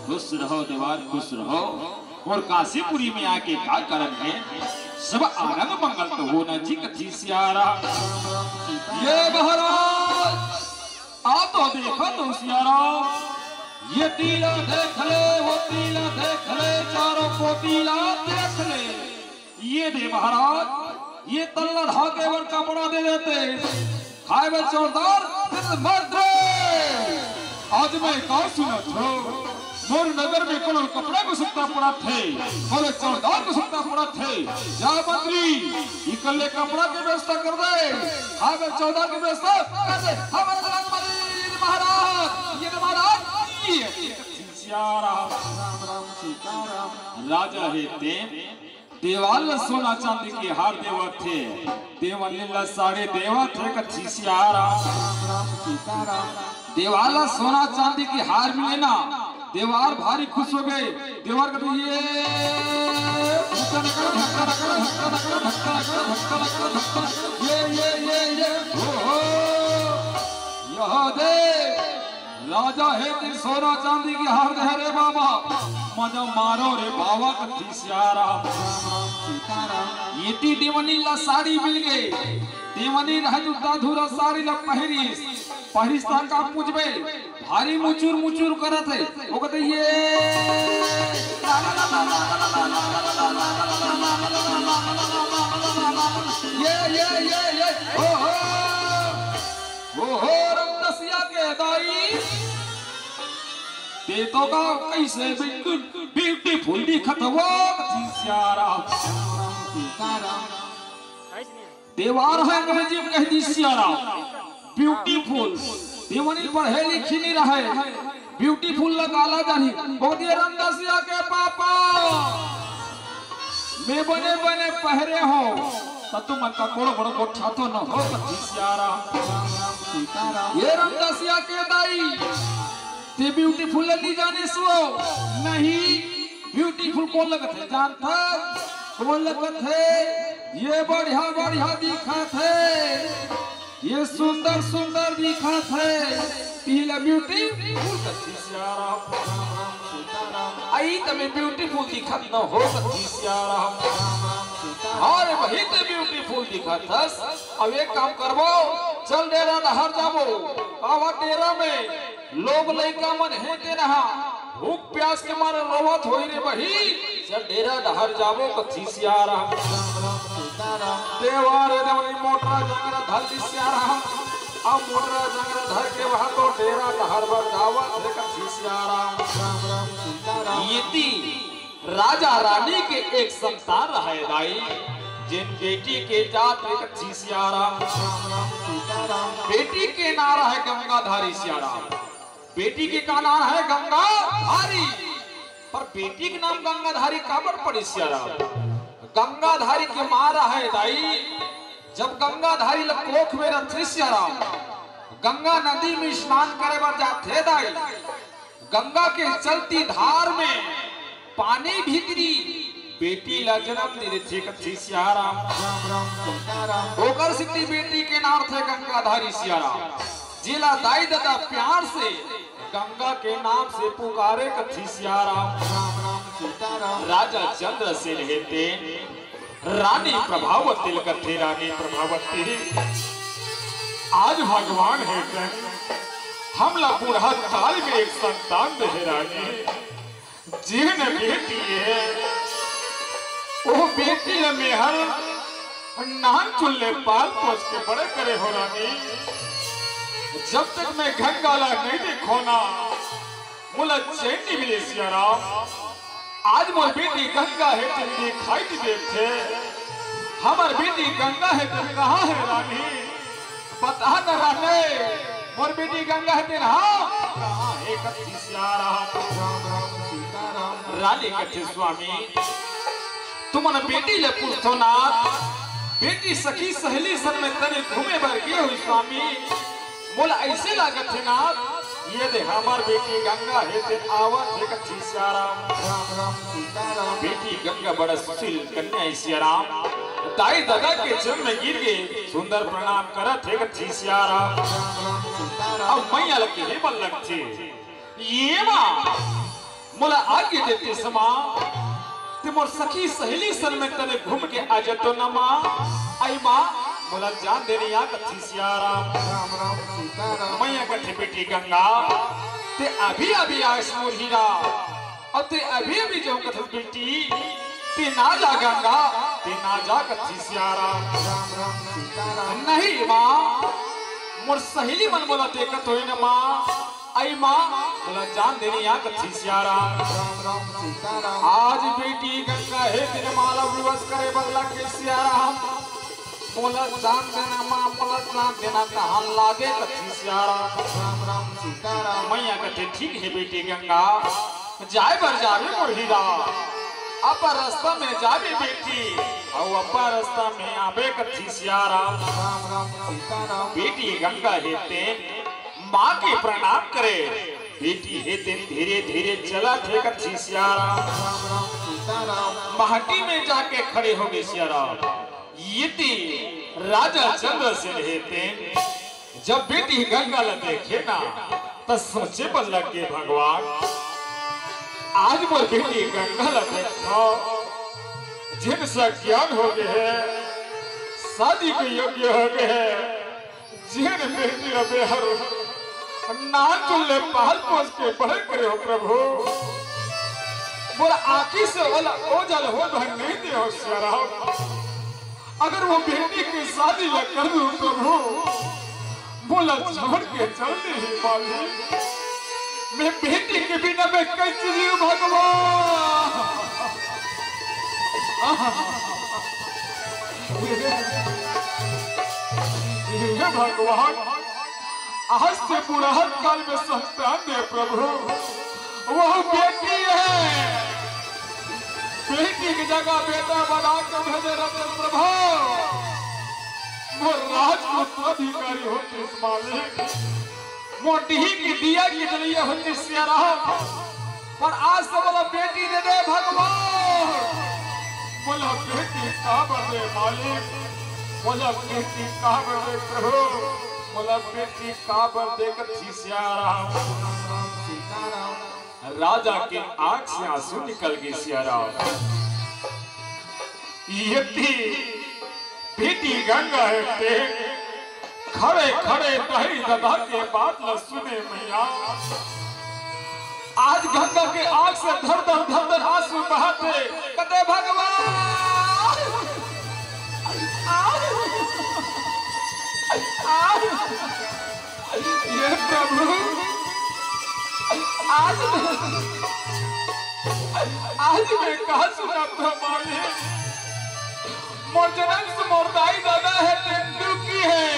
खुश रहो देवार खुश रहो। और काशीपुरी में आके का करन है सब आनंद मंगल तो होना जी कथी सियारा। ये महाराज आ तो देखो तो सियारा, ये तीला देख ले वो तीला देख ले चारों को तीला देख ले। ये दे महाराज ये तल्ला धागे वर कपड़ा दे देते खाए में जोरदार मर्द। आज मैं कहा सुना था मोर नगर में कोनो कपड़ा को सकता पड़ा थे, कोनो चौधार को सकता पड़ा थे। जा मंत्री इकल्ले कपड़ा की व्यवस्था कर दे, हाँ मैं चौधार की व्यवस्था कर दे। हमारे महाराज ये महाराज राजा है देवाल सोना चांदी के हार देवा थे, देवा लीला साड़े देवा थे कच्छी सियारा। देवाला सोना चांदी के हार मिले ना देवार भारी खुश हो गए। देवार कहते ये यह दे राजा है तेरे सोना चांदी की हार दे रे बाबा मजा मारो रे बाबा कथी सियारा। ये देवनी ला साड़ी मिल गई, देवनी रह जुता धुरा साड़ी ला पहरिस का पूछबे भारी मुचुर मुचुर करत है। वो कहते ये ओ रमदसिया के दाई देतो का कैसे बिल्कुल ब्यूटीफुल दिखत हो कथी सियारा। देवार है अंग्रेजी में कह दी सियारा ब्यूटीफुल। देवनी पढ़े लिखी नहीं रहे ब्यूटीफुल लगाला जानी। बहुत ये रमदसिया के पापा मैं बने बने पहरे हो तो तुम का कोड़ो बड़ो गोठा तो न हो कथी सियारा। ये रमदसिया के दाई ते ब्यूटीफुल लगी जाने सो नहीं ब्यूटीफुल कौन लगत है जानता कौन लगत है। ये बढ़िया बढ़िया दिखत है, ये सुंदर सुंदर दिखत है। पीला ब्यूटीफुल कथी सियारा आई तमे ब्यूटीफुल दिखत न हो कथी सियारा। अरे वही तो ब्यूटीफुल दिखत हस। अब एक काम करबो चल डेरा नहर जाबो कावा डेरा में लोग लइका मन है के नहा भूख प्यास के मारे रोवत होई रे बही चल डेरा नहर जाबो कथी सियारा। देवार देवनी मोटरा जंगरा धरती सियारा अब मोटरा जंगरा धर के वहां तो डेरा नहर पर जावत रे कथी सियारा। यति राजा रानी के एक संतान रहे दाई जिन बेटी के जात रे कथी सियारा। बेटी के नाम है गंगाधारी सियारा। बेटी के का नाम है गंगाधारी, पर बेटी के नाम गंगाधारी काबर पड़ी सियारा। गंगाधारी के मारा है दाई जब गंगाधारी कोख में रथी सियारा गंगा नदी में स्नान करे बर जाते दाई। गंगा के चलती धार में पानी भीतरी बेटी ला जन्म दे थे कथी सियारा। ओकर सिटी बेटी के नाम थे गंगाधारी सियारा। जिला दाई दादा प्यार से गंगा के नाम से पुकारे कथी सियारा। राजा चंद्र से रहते रानी प्रभावती कथे रानी प्रभावती। आज भगवान है हमला बूढ़ा काल में एक संतान दे रानी जिन बेटी है वो बेटी में हर नान चुल्ले पाल पोस के बड़े करे हो रानी। जब तक मैं गंगाला नहीं देखो ना मुला चैन नहीं मिले सियारा। आज मोर बेटी गंगा है तुम दिखाई नहीं देते। हमार बेटी गंगा है तुम कहाँ है रानी बता न रानी। मोर बेटी गंगा है तेरा कहाँ है कथी सियारा। रानी कथे स्वामी तुमने बेटी ले पूछो ना बेटी सखी सहेली सन में तने घूमे बर गए हुई स्वामी। बोला ऐसे लागत है ना ये दे हमार बेटी गंगा है ते आवत है कथी सियारा। बेटी गंगा बड़ा सुशील कन्या है सियाराम। ताई दादा के चरण में गिर गए सुंदर प्रणाम करत है कथी सियारा। अब मैया लगती है बल्लक थी ये मां मोला आगे देते समा ते मोर सखी सहेली सन में तने घूम के आ जतो न मां आई मां मोला जान देनी आ कथी सियाराम राम राम सीताराम मैया कथे बेटी गंगा ते अभी अभी आस मोर हीरा और ते अभी जो कथे बेटी ते ना जा गंगा ते ना जा कथी सियाराम राम राम सीताराम नहीं मां मोर सहेली मन बोला देखत होई न मां आई मां बोला जान देनी आ कथी सियाराम राम राम सीताराम आज बेटी गंगा हे तेरे माला विवश करे बदला के सियाराम बोला जान देना मां बोला जान देना कहां लागे कथी सियाराम राम राम सीताराम मैया कहते ठीक है बेटी गंगा जाए बर जावे मोर हीरा अपर रास्ता में जावे बेटी और अपर रास्ता में आवे कथी सियाराम राम राम सीताराम बेटी गंगा हेते माँ के प्रणाम करे बेटी हेते धीरे धीरे चला थे कथी सियाराम राम राम सीताराम महटी में जाके खड़े हो गए सियाराम यति राजा चंद्रसेन हेते जब बेटी गंगा ल देखे ना तो सोचे पर लगे भगवान आज मोर बेटी गंगा ल देखो जिनसे ज्ञान हो गए है शादी के योग्य हो गए है जिन बेटी बेहर नान तुल्ले पहल पोस के बढ़ करे हो प्रभु मोर आँखी से वाला ओझल हो भर नहीं दे हो सियाराम अगर वो बेटी की शादी न कर दूं प्रभु बोला छोड़ के चलते ही माली मैं बेटी के बिना मैं कैसे जीऊं भगवान हे भगवान आज से बुढ़ापा काल में संतान दे प्रभु वह बेटी है बेटी की जगह बेटा बना के भेजे रत्न प्रभु वो राजपूत अधिकारी होते इस मालिक मोटी की दिया की जलिया होती सियाराम पर आज से बोला बेटी दे दे भगवान बोला बेटी कहाँ बदे मालिक बोला बेटी कहाँ बदे प्रभु बोला बेटी कहाँ बदे कथी सियाराम राम राम सीताराम राजा के आंख से आंसू निकल गए सियाराम यति बेटी गंगा है खड़े खड़े दही ददा के बात न सुने मैया आज गंगा के आंख से धर धर आंसू बहाते कते भगवान ये प्रभु आज मैं कहा सुना प्रमाणे मोर जन्म से मोर दाई दादा है तेंदु की है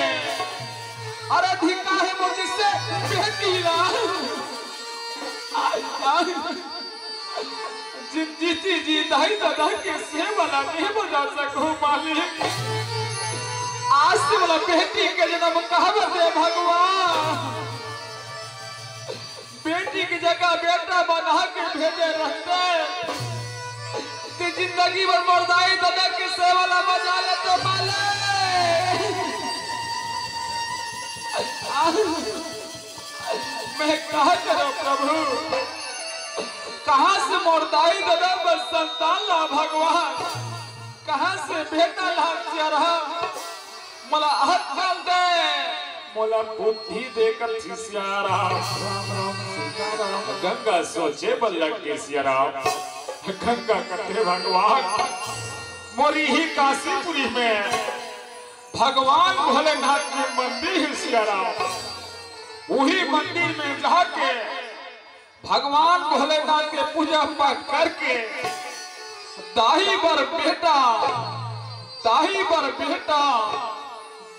और अधिका है मोर जिससे बेटी ना जिन जीती जी दाई दादा के सेवा ना नहीं बजा सको मालिक आज से वाला बेटी के जन्म कहा दे भगवान बेटी की जगह बेटा बना के भेजे रहते ते जिंदगी भर मर्दाई दादा के सेवा ला बजा ले तो माले मैं कहा करो प्रभु कहां से मर्दाई दादा पर संतान ला भगवान कहां से बेटा ला रहा मला हाथ डाल दे मोला बुद्धि देकर सियाराम राम राम सीताराम गंगा सोचे बल लग के सियाराम गंगा कहते भगवान मोरी ही काशीपुरी में भगवान भोलेनाथ के मंदिर है सियाराम वही मंदिर में जाके भगवान भोलेनाथ के पूजा पाठ करके दाही बर बेटा दाही बर बेटा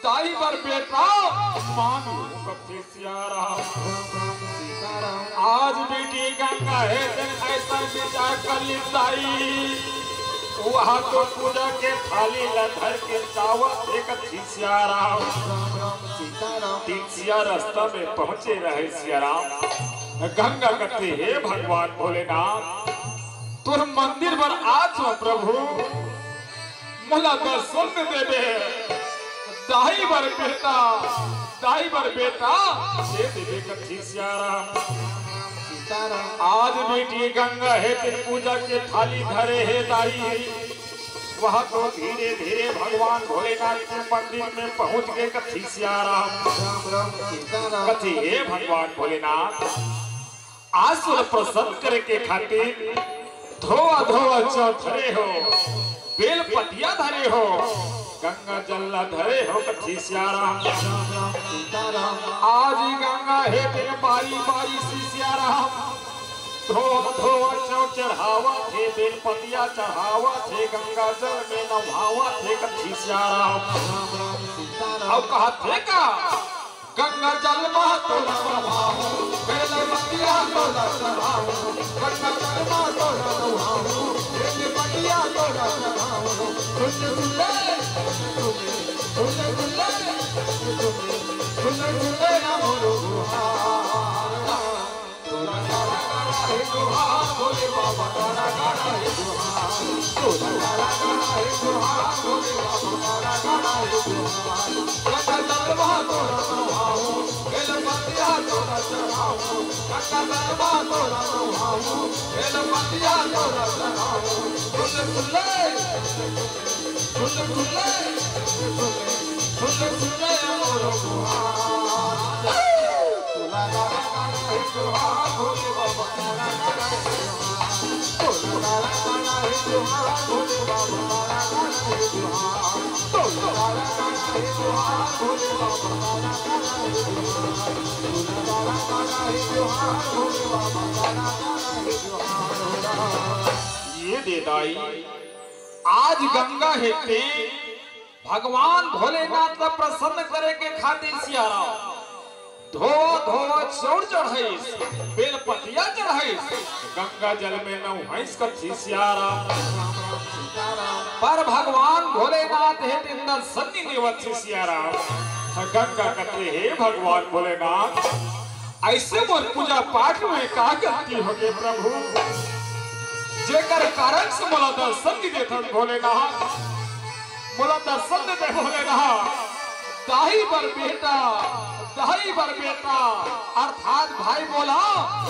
दाई पर बेटा मानो कभी सियाराम राम राम सीताराम आज बेटी गंगा है ऐसा विचार कर ली दाई वहाँ तो पूजा के थाली लधर के चावल एक सियाराम राम राम सीताराम तीन सिया रास्ता में पहुंचे रहे सियाराम गंगा कहते हे भगवान भोलेनाथ तुर मंदिर पर आज प्रभु मला दर्शन देवे दाई बर बेटा ये देवे कथी सियाराम सीताराम आज बेटी गंगा है तेरी पूजा के थाली धरे है दाई। वह तो धीरे धीरे भगवान भोलेनाथ के मंदिर में पहुंच गए। कथी सियाराम राम राम सीताराम कथी हे भगवान भोलेनाथ आसुर प्रसन्न करे के खातिर धोआ धोआ चौधरे हो, बेल पतिया धरे हो, गंगा जल धरे हो। कथी सियाराम राम राम सीताराम आज गंगा है तेरे बारी बारी सी सियाराम धोआ धोआ चौ चढ़ावा थे, बेल पतिया चढ़ावा थे, गंगा जल में नहावा थे। कथी सियाराम राम राम सीताराम अब कहा थे का गंगा जल महा तोला नहाओ, बेल पतिया तोला चढ़ाओ, गंगा जल महा तोला नहाओ, बेल पतिया तोला चढ़ाओ। सुन सुले सुन सुले ना मोरो गुहारा, तोला गारा गारा है गुहार, भोले बाबा गारा गारा है गुहार, तोला गारा गारा है गुहार, भोले बाबा गारा गारा है गुहार। गंगा जल महा तोला नहाओ, बेल पतिया तोला चढ़ाओ, गंगा जल महा तोला नहाओ, बेल पतिया तोला चढ़ाओ। सुन सुले मोरो गुहार, तोला गारा गारा है गुहार, भोले बाबा गारा गारा है गुहार, तोला गारा गारा है गुहार, भोले बाबा गारा गारा है गुहार, तोला गारा गारा है गुहार, भोले बाबा गारा गारा है गुहार, तोला गारा गारा है गुहार, भोले बाबा गारा गारा है गुहार। ये दे दाई आज गंगा हेते भगवान भोलेनाथ का प्रसन्न करे के खातिर सियाराम धोआ धोआ चौड़ चढ़ाइस, बेल पतिया चढ़ाइस, गंगा जल में नहाइस। कथी सियाराम पर भगवान भोलेनाथ है तिंदर सन्नी देवत सियाराम गंगा कथे हे भगवान भोलेनाथ ऐसे मोर पूजा पाठ में का गलती हो गई प्रभु, जेकर कारण से मोला दर्शन देते भोलेनाथ, मोला दर्शन देते भोलेनाथ। दाही बर बेटा अर्थात भाई बोला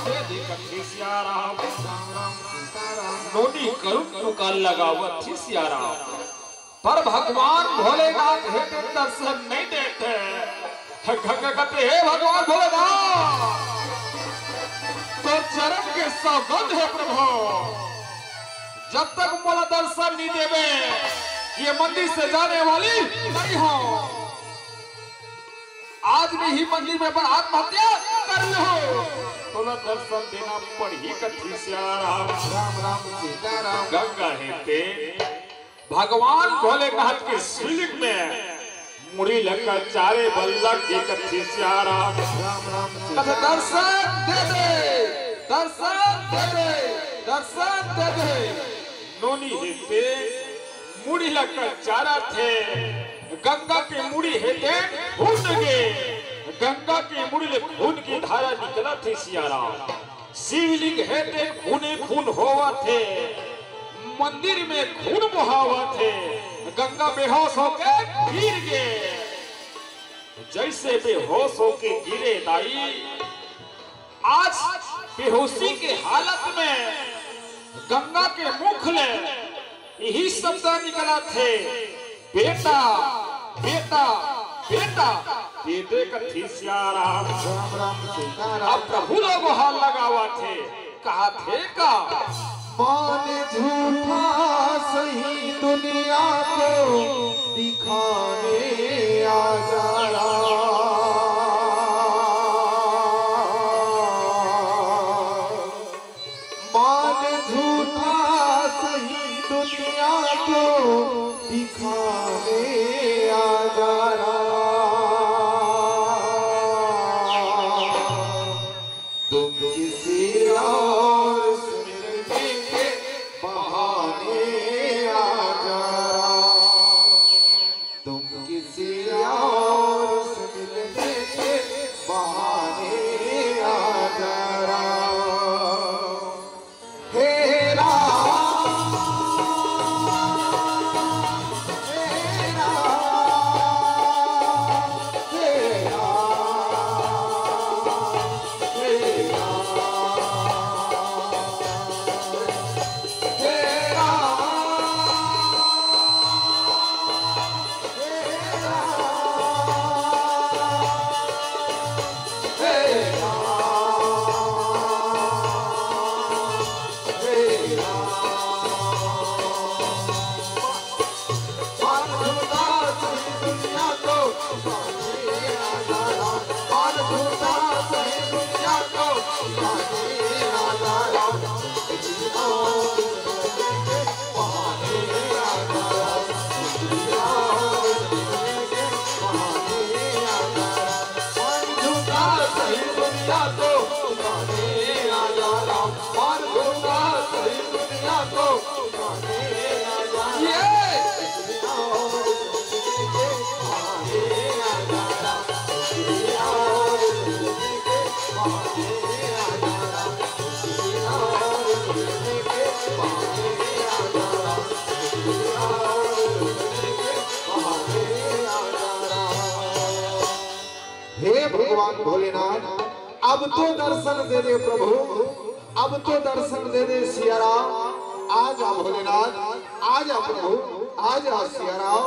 दे दे कथी सियाराम राम राम सीताराम नोनी करुण तुकार लगावत थी सियाराम पर भगवान भोलेनाथ हे दर्शन नहीं देते। गंगा कहते हे भगवान भोलेनाथ तो चरण के सौगंध है प्रभु, जब तक मोला दर्शन नहीं देवे ये मंदिर से जाने वाली नहीं हो। आज में ही मंदिर में पर आत्महत्या कर लो तो न दर्शन देना पड़ी। कथी सियाराम राम राम सीताराम गंगा हेते भगवान भोलेनाथ के शिवलिंग में मुड़ी लगा चारे बल्लभ के। कथी सियाराम राम राम कथे दर्शन दे दे, दर्शन दे दे, दर्शन दे दे। नोनी हेते मुड़ी लगा चारा थे, गंगा के मुड़ी हेते खून गे, गंगा के मुड़ी ले खून की धारा निकला थे सियाराम। शिवलिंग हेते खूने खून होवा थे, मंदिर में खून बहावा थे, गंगा बेहोश होके गिर गए। जैसे बेहोश होके गिरे दाई आज बेहोशी के हालत में गंगा के मुख ले यही शब्द निकला थे बेटा बेटा बेटा। दे कथी सियाराम राम राम सीताराम अब प्रभु लोग हाल लगावा थे कहा थे का मान झूठा सही दुनिया को दिखाने आ जाना। मान झूठा सही दुनिया को दिखाने आ जाना। तुम किसी और स्मृति के बहाने आ जाना। तुम किसी और भगवान भोलेनाथ अब तो दर्शन दे दे प्रभु, अब तो दर्शन दे दे सिया राम। आजा भोलेनाथ, आजा प्रभु, आजा सिया राम।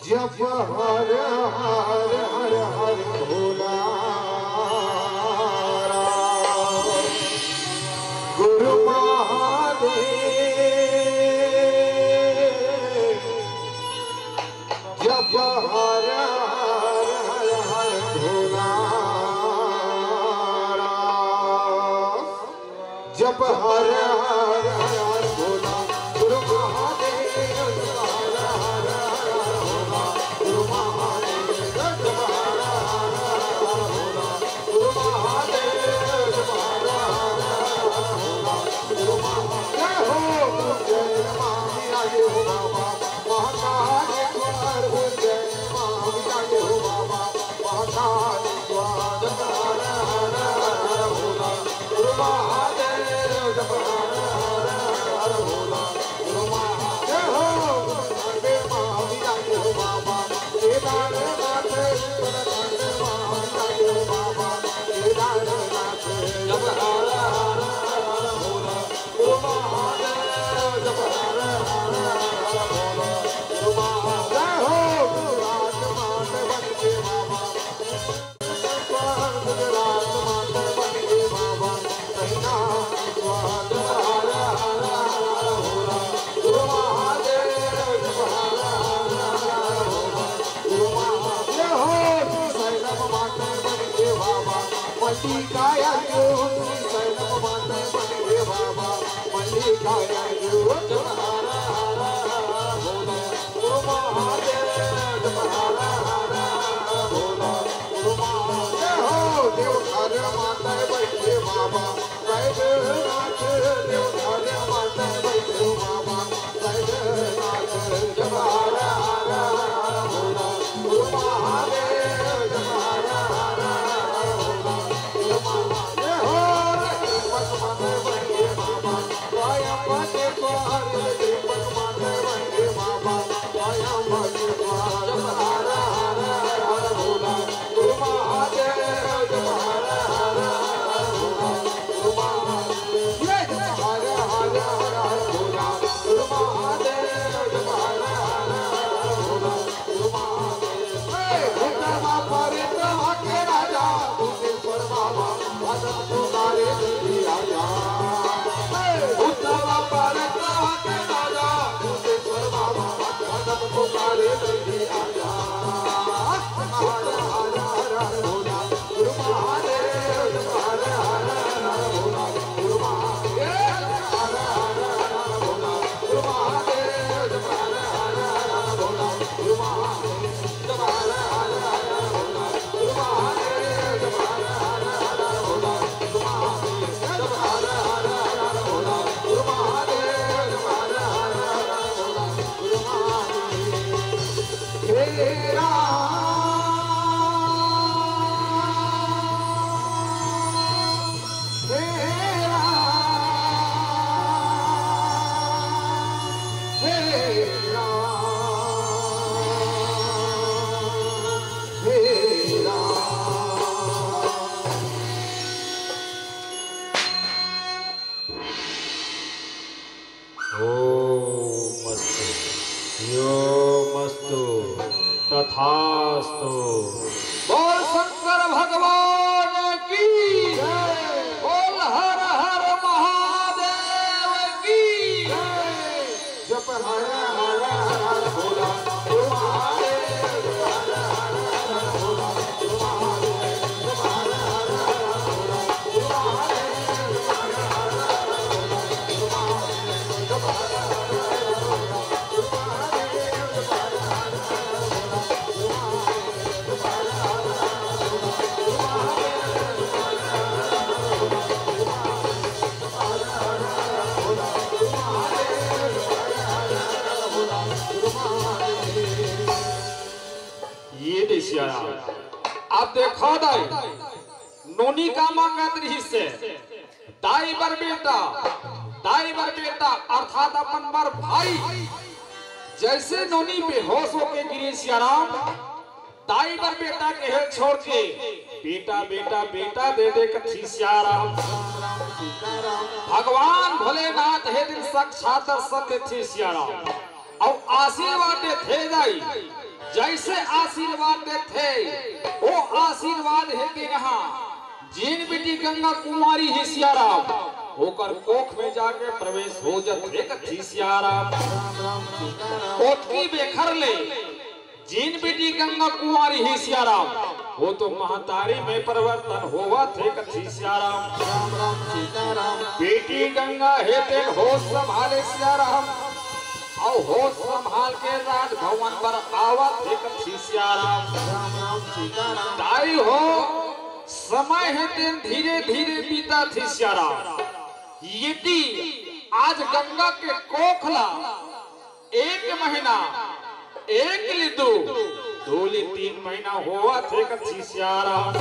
जप हर हर हर हर भोला गुरु महादेव, जप हर हर हर हर भोला, जप हर हर हर हर भोला गुरु महादेव, जप हर हर हर हर भोला गुरु महादेव, जप हर हर हर हर भोला गुरु महादेव, जप हर हर हर भोला गुरु महादेव। हो जय मामी आगे हो बाबा महाकाल द्वार, हो जय मामी आगे हो बाबा महाकाल द्वार, जप हर हर हर भोला गुरु महादेव, जप हर हर हर भोला गुरु महादेव। हो जय मामी आगे हो बाबा केदारनाथ, मामी आगे हो बाबा केदारनाथ, जप हर हर हर भोला गुरु महादेव, जप हर हर हर भोला गुरु महादेव। हो गुजरात मात बन के बाबा, गुजरात मात बन के बाबा कहिना स्वाद, हर हर हर भोला गुरु महादेव, जप हर हर हर भोला गुरु महादेव। हो सैलम मात बन के बाबा मल्लिकाया जो, सैलम मात बन के बाबा मल्लिकाया जो, जप हर हर हर भोला गुरु महादेव, जप हर हर हर भोला गुरु महादेव। हो देवघर माता बैठे बाबा वैद्यनाथ, देवघर माता बैठे बाबा वैद्यनाथ, जप हर हर हर भोला गुरु महादेव, जप हर हर हर भोला गुरु महादेव। हो दीपक माता बैठे बाबा स्वयं बने द्वार, दीपक माता बैठे बाबा स्वयं बने द्वार, जप हर हर हर भोला गुरु महादेव, जप हर हर हर भोला गुरु महादेव। ये जप हर हर हर भोला गुरु महादेव, जप हर हर हर भोला गुरु महादेव। भूतमा परित्रमा के राजा भूतेश्वर बाबा भजन पुकारे जल्दी आजा, भूतमा परित्रमा के राजा भूतेश्वर बाबा भजन पुकारे जल्दी आजा। हर हर हर हर भोला गुरु महादेव, जप हर हर हर भोला गुरु महादेव, हर हर हर भोला गुरु महादेव, जप हर हर हर भोला गुरु महादेव, जप हर हर हर भोला गुरु महादेव, जप हर हर हर भोला गुरु महादेव, जप हर हर हर भोला गुरु महादेव, जप हर हर हर भोला गुरु महादेव। हे राम तथास्तु। बोल शंकर भगवान की जय, बोल हर हर महादेव की जय। जप हर हर हर भोला गुरु महादेव, जप हर हर हर भोला गुरु महादेव, जप हर हर हर भोला गुरु महादेव, जप हर हर हर भोला गुरु महादेव, जप हर हर हर भोला गुरु महादेव, जप हर हर हर भोला गुरु महादेव, जप हर हर हर भोला गुरु महादेव, जप हर हर हर भोला गुरु महादेव, जप हर हर हर भोला गुरु महादेव, जप हर हर हर भोला गुरु महादेव। ये देखिए आप देखो दाई नोनी का मंगत रही से दाई बर बेटा अर्थात अपन बर भाई जैसे नोनी बेहोश होके गिरे सियाराम दाई पर बेटा के हेल छोड़ के बेटा बेटा बेटा दे दे कथी सियाराम। भगवान भोलेनाथ हे दिन साक्षात दर्शन देते सियाराम और आशीर्वाद देते जाई। जैसे आशीर्वाद देते वो आशीर्वाद है दिन यहाँ जिन बेटी गंगा कुमारी है सियाराम होकर कोख में जाके प्रवेश हो जाते कथी सियाराम। कोठी बेखर ले जिन बेटी गंगा कुमारी है सियाराम वो तो महतारी में परिवर्तन हुआ थे कथी सियाराम। बेटी गंगा है तेन होश संभाले सियाराम और होश संभाल के राजभवन पर आवा थे कथी सियाराम। दाई हो समय है तेन धीरे धीरे बीता थी सियाराम। यदि आज गंगा के कोखला 1 महीना 1 ली 2 ली 3 महीना हुआ थे कथी सियाराम।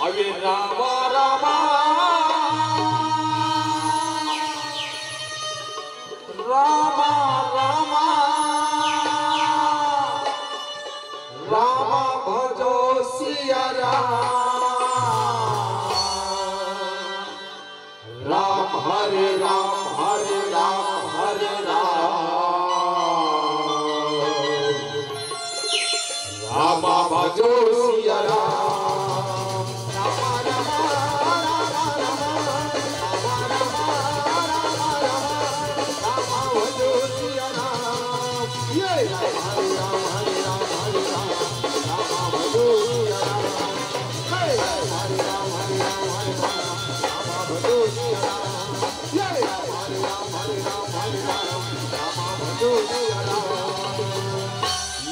अबे रामा रामा रामा रामा रामा भजो सियाराम। राम हरे राम हरे राम हरे राम रामा भजो सियाराम।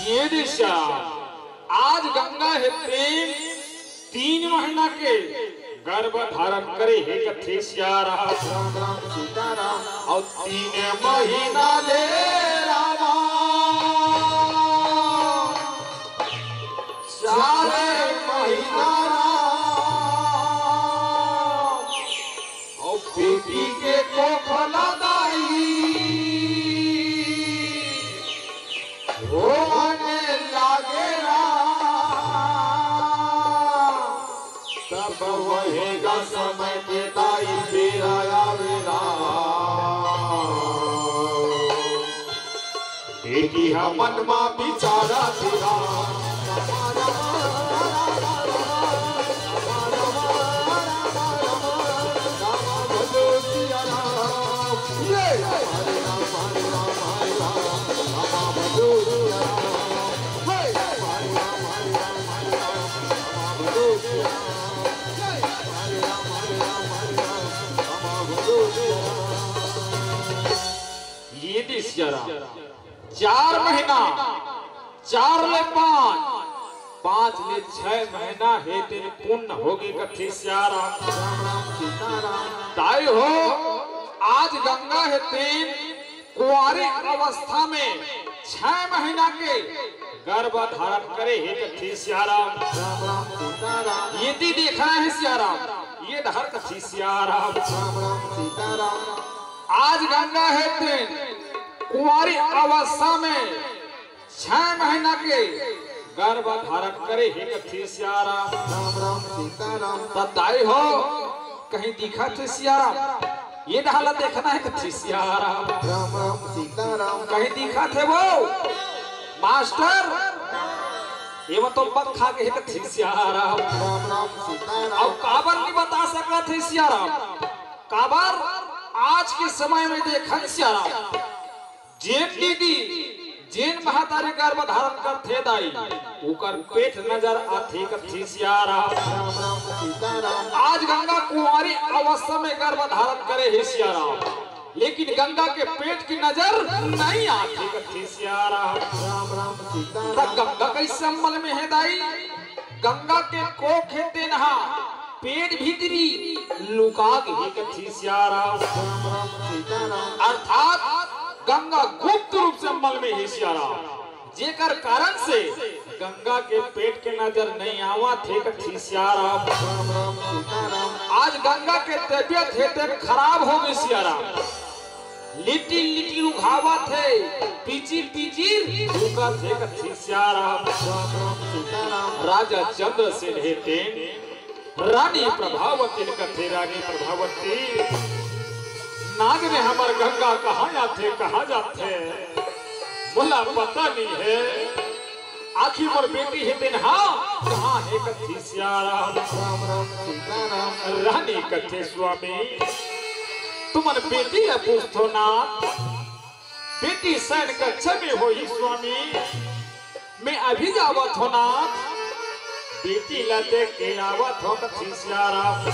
ये दिशा आज गंगा है प्रेम 3 महीना के गर्भ धारण करे है कथी सियाराम। और 3 महीना ले रामा 4 महीना और बेटी के कोखला दाई रोने लागे तब वहेगा समय के दाई बेरा आवेला। बेटी हमन मा बिचारा तेरा ये दिशा 4 महीना 4 ले 5 ले 6 महीना है तेरे पुण्य होगी कथी सियाराम। ताई हो आज गंगा है तेन कुंवारी अवस्था में 6 महीना के गर्भ धारण करे है कथी सियाराम। यदि देखना है सियाराम ये धर कथी सियाराम। आज गंगा है तेन कुंवारी अवस्था में 6 महीना के गर्भ धारण करे है कथी सियाराम। ताई हो कहीं दिखा थे सियाराम ये हालत देखना है कथी सियाराम। कहीं दिखा थे वो मास्टर ये वो तो पक खा के कथी सियाराम। अब काबर नहीं बता सकता थे सियाराम। काबर आज के समय में देखन सियाराम जेन दीदी जेन महतारी गर्भ धारण करथे दाई उकर पेट नजर आथे कथी सियाराम। आज गंगा कुंवारी अवस्था में गर्भ धारण करे है सियाराम लेकिन गंगा के पेट की नजर नहीं आती कथी सियाराम। गंगा कैसे अम्बल में है दाई। गंगा के कोख है तेनहा पेट भीतरी लुका गई कथी सियाराम। अर्थात गंगा गुप्त रूप से अम्बल में है सियाराम जेकर कारण से गंगा के पेट के नजर नहीं आवा थे कथी सियाराम। आज गंगा के तबियत है खराब हो गई सियाराम लिटिल लिटिल उघावत है पिचिर पिचिर झुका थे कथी सियाराम राजा चंद्रसेन हेते रानी प्रभावती कथे रानी प्रभावती नाग ने हमार गंगा कहाँ जाते बोला पता नहीं है आखिर मोर बेटी है दिन हाँ कहाँ है कथी सियाराम रानी कथे स्वामी तुमन बेटी है पूछतो ना बेटी सैन कक्षा में होई स्वामी मैं अभी जावत हो ना बेटी ला देख के आवत हो कथी सियाराम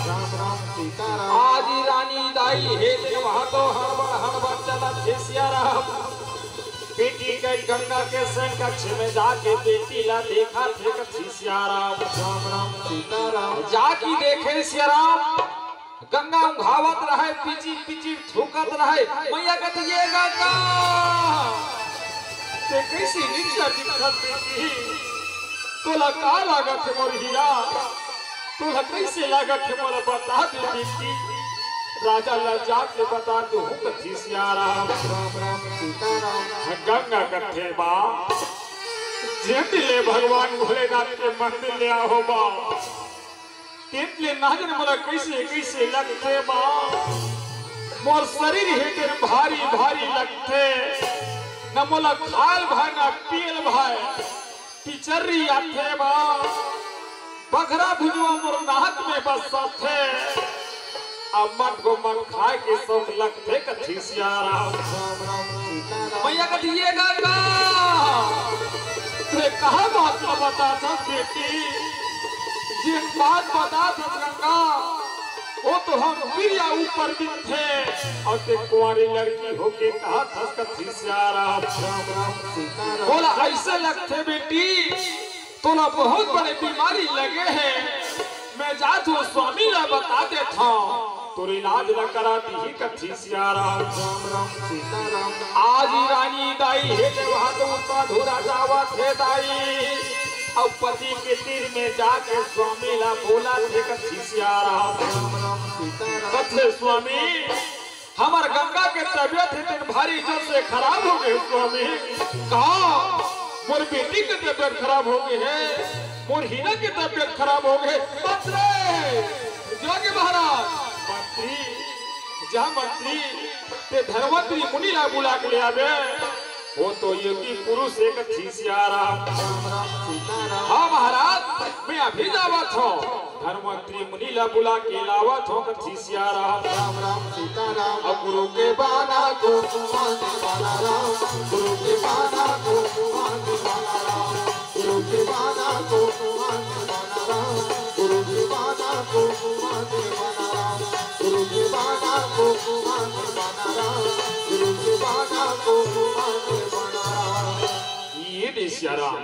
आज रानी दाई है वहाँ तो हड़बड़ चला थे सियाराम बेटी के गंगा के सैन कक्ष में जाके बेटी ला देखा थे कथी सियाराम जाकी देखे सियाराम गंगा उघावत रहे पिची पिची थूकत रहे मैया कहती ये गंगा ते कैसी निकला दिखत बेटी तोला का लागत है मोर हीरा तोला कैसे लागत है मोर बता दे बेटी राजा लज्जा के बता दो कथी सियाराम गंगा कथे बा जेतले भगवान भोलेनाथ के मंदिर ले आओ बा तेतले नाजन मोला कैसे कैसे लगते बा मोर शरीर है तेरे भारी भारी लगते न मोला खाल भाई न पील भाई पिचर्री आथे बा बघरा भुजवा मोर नाक में बसते अब मन को मन खाए के सब लगते कथी सियाराम मैया कथी ये गंगा ते कहा बात बता था बेटी जिन बात बता था गंगा वो तो हम प्रिया ऊपर दिन थे और ते कुंवारी लड़की होके कहा था कथी सियाराम बोला ऐसे लगते बेटी तोला बहुत बड़े बीमारी लगे हैं मैं जात हूँ स्वामी ला बता देता तो इलाज न करा दी कथी सियाराम आज रानी दाई है वहाँ तो उसका धूरा जावा थे दाई अब पति के तीर में जाके स्वामी ला बोला थे कथी सियाराम कथे स्वामी हमार गंगा के तबियत है भारी जोर से खराब हो गए स्वामी कहा मोर बेटी की तबियत खराब हो गई है मोर हीरा की तबियत खराब हो गई जोगी महाराज मंत्री जा मंत्री ते धर्मवंतरी मुनि ला बुला के ले आवे वो तो योगी पुरुष एक कथी सियाराम हाँ महाराज मैं अभी जावत हूँ धर्मवंतरी मुनि ला बुला के लावत हूँ कथी सियाराम अब गुरु के बाना को गुरु के बाना को गुरु के बाना को गुरु के बाना को गुरु के बाना को गुरु के बाना को ये सियाराम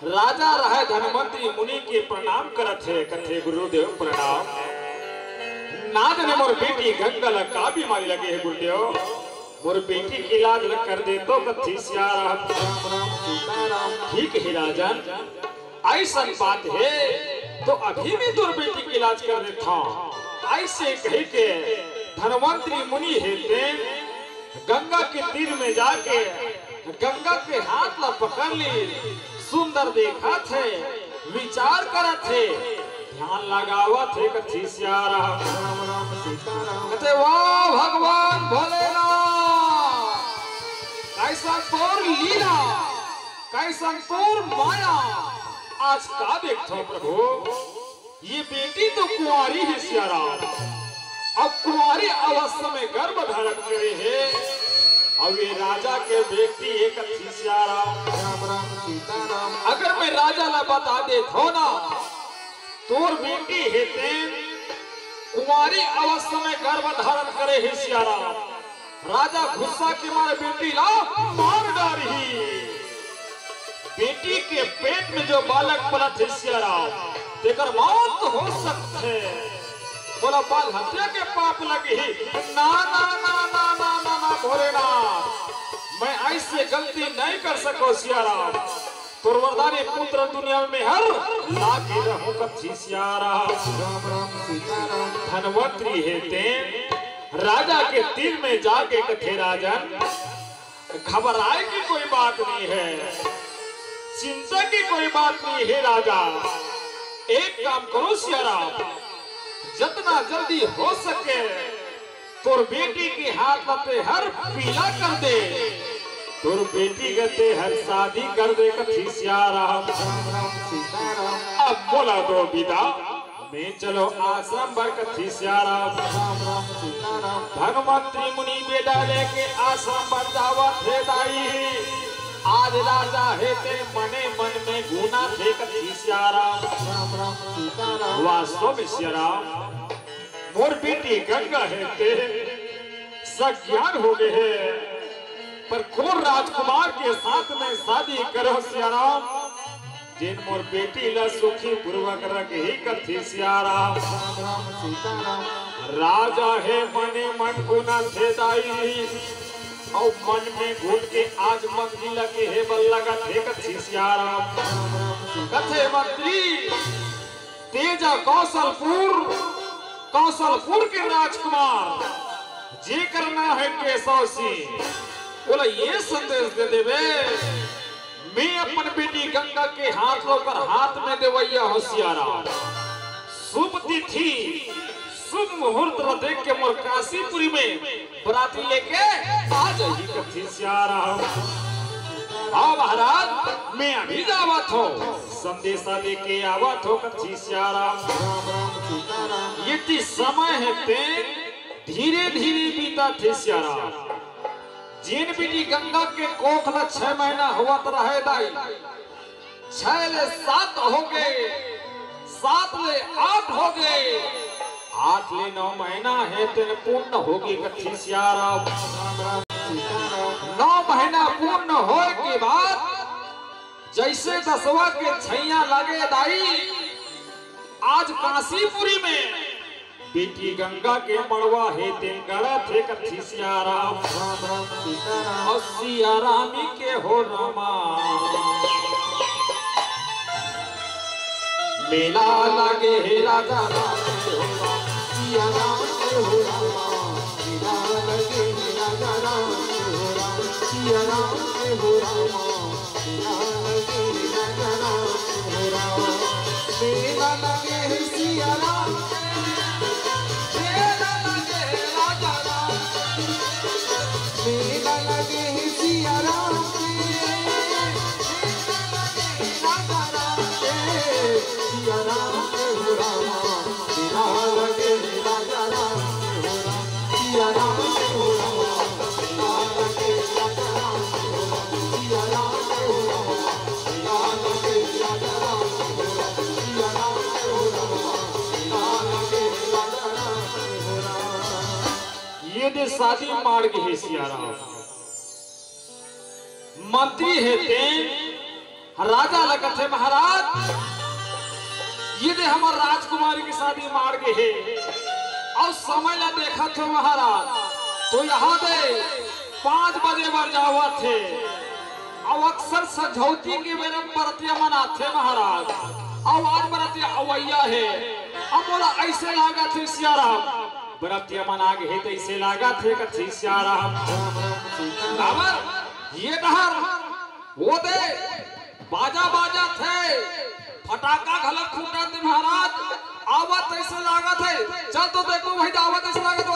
राजा रहे धनवंतरी मुनि के प्रणाम करत है कथे गुरुदेव प्रणाम नाद ने मोर बेटी गंगा ला का बीमारी लगे है गुरुदेव मोर बेटी की इलाज न कर दे तो कथी सियाराम ठीक है राजन ऐसा बात है तो अभी भी तोर बेटी की इलाज कर देता ऐसे कह के धनवंतरी मुनि हेते गंगा के तीर में जाके गंगा के हाथ ला पकड़ ली सुंदर देखा थे विचार करत थे ध्यान लगावा थे कथी सियाराम कहते वाह भगवान भोलेनाथ कैसा तोर लीला कैसा तोर माया आज का देखता प्रभु ये बेटी तो कुंवारी है सियाराम अब कुंवारी अवस्था में गर्भ धारण करे है अब ये राजा के बेटी एक कथी सियाराम अगर मैं राजा ला बता दे हो ना तोर बेटी हेते कुंवारी अवस्था में गर्भ धारण करे है सियाराम राजा गुस्सा के मारे बेटी ला मार डाली बेटी के पेट में जो बालक पलत है सियाराम तेकर मौत हो सकते बोला बाल हत्या के पाप लगी ना ना ना ना ना ना ना भोलेनाथ मैं ऐसे गलती नहीं कर सको सियाराम तोर वरदानी पुत्र दुनिया में हर लागी रहूं कथी सियाराम धनवंतरी हेते राजा के दिल में जाके कथे राजन घबराए की कोई बात नहीं है, चिंता की कोई बात नहीं है राजा। एक काम करो सियाराम, जितना जल्दी हो सके तोर बेटी के हाथ लते हर पीला कर दे, तोर बेटी गते हर शादी कर दे कथी सियाराम। अब बोला दो विदा मैं चलो आश्रम भर कथी सियाराम। धनवंतरी मुनि बेटा लेके आश्रम भर जावत थे दाई, आज राजा है ते मने मन में गुना थे कथी सियाराम। वास्तव में सियाराम मोर बेटी गंगा है ते सज्ञान हो गए है, पर कौन राजकुमार के साथ में शादी करो सियाराम, जिन मोर बेटी ला सुखी पूर्वक रखे ही कथी सियाराम। राजा है मने मन गुना थे दाई, और मन में घुट के आज मंत्री लगे है बल्ला का थे कथी सियाराम। कथे मंत्री तेजा कौशलपुर के राजकुमार जे करना है केशव सिंह, बोला ये संदेश दे देवे मैं अपन बेटी गंगा के हाथ लोकर हाथ में देवैया होशियारा। शुभ तिथि शुभ मुहूर्त देख के मोर काशीपुरी में बराती लेके आ जाइए कथी सियाराम। हाँ महाराज मैं अभी जावत हो, संदेशा लेके आवत हो कथी सियाराम। ये समय है ते धीरे धीरे बीता थे सियाराम। जिन बेटी गंगा के कोखला 6 महीना हुआ तो रहे दाई, 6 ले 7 हो गए, 7 ले 8 हो गए, 8 ले 9 महीना है तेन पूर्ण होगी कथी सियाराम। 9 महीना पूर्ण होए के बाद जैसे 10वां के छैया लगे दाई, आज काशीपुरी में बेटी गंगा के मड़वा है दिन गड़ा थे कथी सियाराम। और सियारामी के हो रमा मेला लगे हे राजा सियाराम के हो रमा, मेला लगे हे राजा सियाराम के हो रमा, मेला लगे हे राजा मेला लगे हे सियाराम, मेला लगे है सियाराम सियाराम के हो रामा, मेला लगे है राजा राम के हो राम, सियाराम के हो रामा, मेला लगे राजा राम के हो राम, सियाराम के हो रामा, मेला लगे राजा राम के हो राम, सियाराम के हो रामा, मेला लगे राजा राम के हो राम। ये दे शादी मार के है सियाराम। मंत्री है ते राजा लगत है महाराज, ये दे हमार राजकुमारी की शादी मार के है। और समय ला देखा थे महाराज तो यहाँ दे 5 बजे बार जावा थे, और अक्सर सझौती के मेरे बरतिया मनाते महाराज, और आज बरतिया अवैया है। अब बोला ऐसे लागा थे सियाराम, बरतिया मना के है तो ऐसे लागा थे कथी सियाराम। ये डहर वो दे बाजा थे, फटाका घलक फूटा थे महाराज, आवत ऐसे लागत है। चल तो देखो भाई आवत ऐसे लागत राम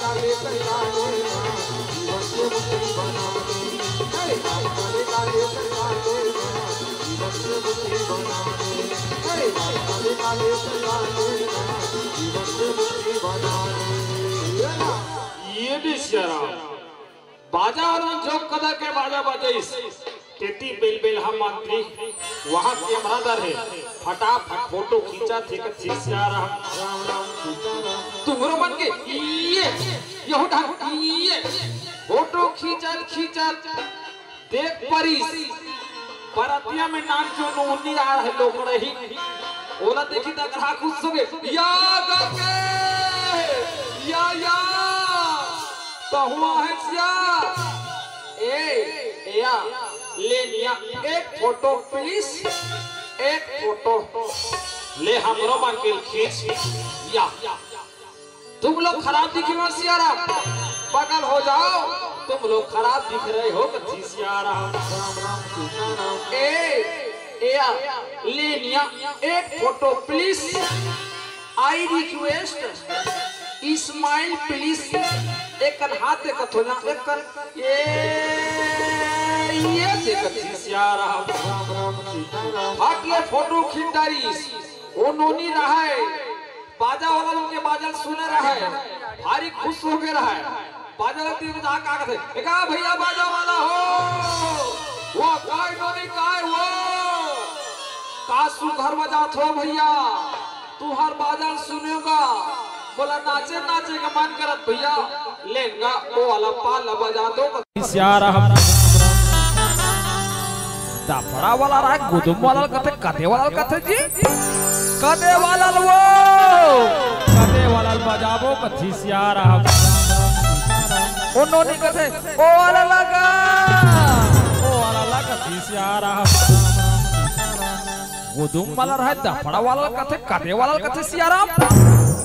का लेकर जाने जीवन से मुक्ति बनाने अरे मालिकाने का लेकर जाने जीवन से मुक्ति बनाने अरे मालिकाने का लेकर जाने जीवन से मुक्ति बनाने। ये भी सियारा बाजा और जो कदा के बाजा बजे तेती बेल बेल हम मंत्री वहाँ कैमरा दर है फटाफट फोटो खींचा थे कि सियारा राम राम सीताराम तुम्हारो मन के ये ढंग ये फोटो खींचा देख परिस परतिया में नाच जो नोनी आ रहे लोग रही ओला देखी ता ग्राहक खुश हो गए या गके या तो हुआ है सिया या ले लिया एक फोटो प्लीज एक फोटो ले हमरो मंकिल खींच या तुम लोग खराब दिखे हो सियारा बगल हो जाओ तुम लोग खराब दिख रहे हो कच्ची सियारा राम राम सीताराम या ले लिया एक photo please I request smile please एक हाथ देखत हो ना एक ये देखत सियारा राम राम सीताराम फाटले फोटो खिंडारी वो नोनी रहा है बाजा वाला लोग के बाजा सुने रहा है भारी खुश हो गए रहा है बाजा लगती है जा का कहते एका भैया बाजा वाला हो वो काय नोनी काय वो कासु घर बजात हो भैया तू हर बाजा सुनेगा बोला नाचे का मन करत भैया लेंगा वो वाला पाला बजा दो सियारा दाफड़ा वाला रहा गुदुम वाला कथे कथे वाला कथे जी कथे वाला बजाबो कथी सियारा उन्होंने कथे ओ वाला लगा कथी सियारा गुदुम वाला रहा दाफड़ा वाला कथे वाला कथे सियारा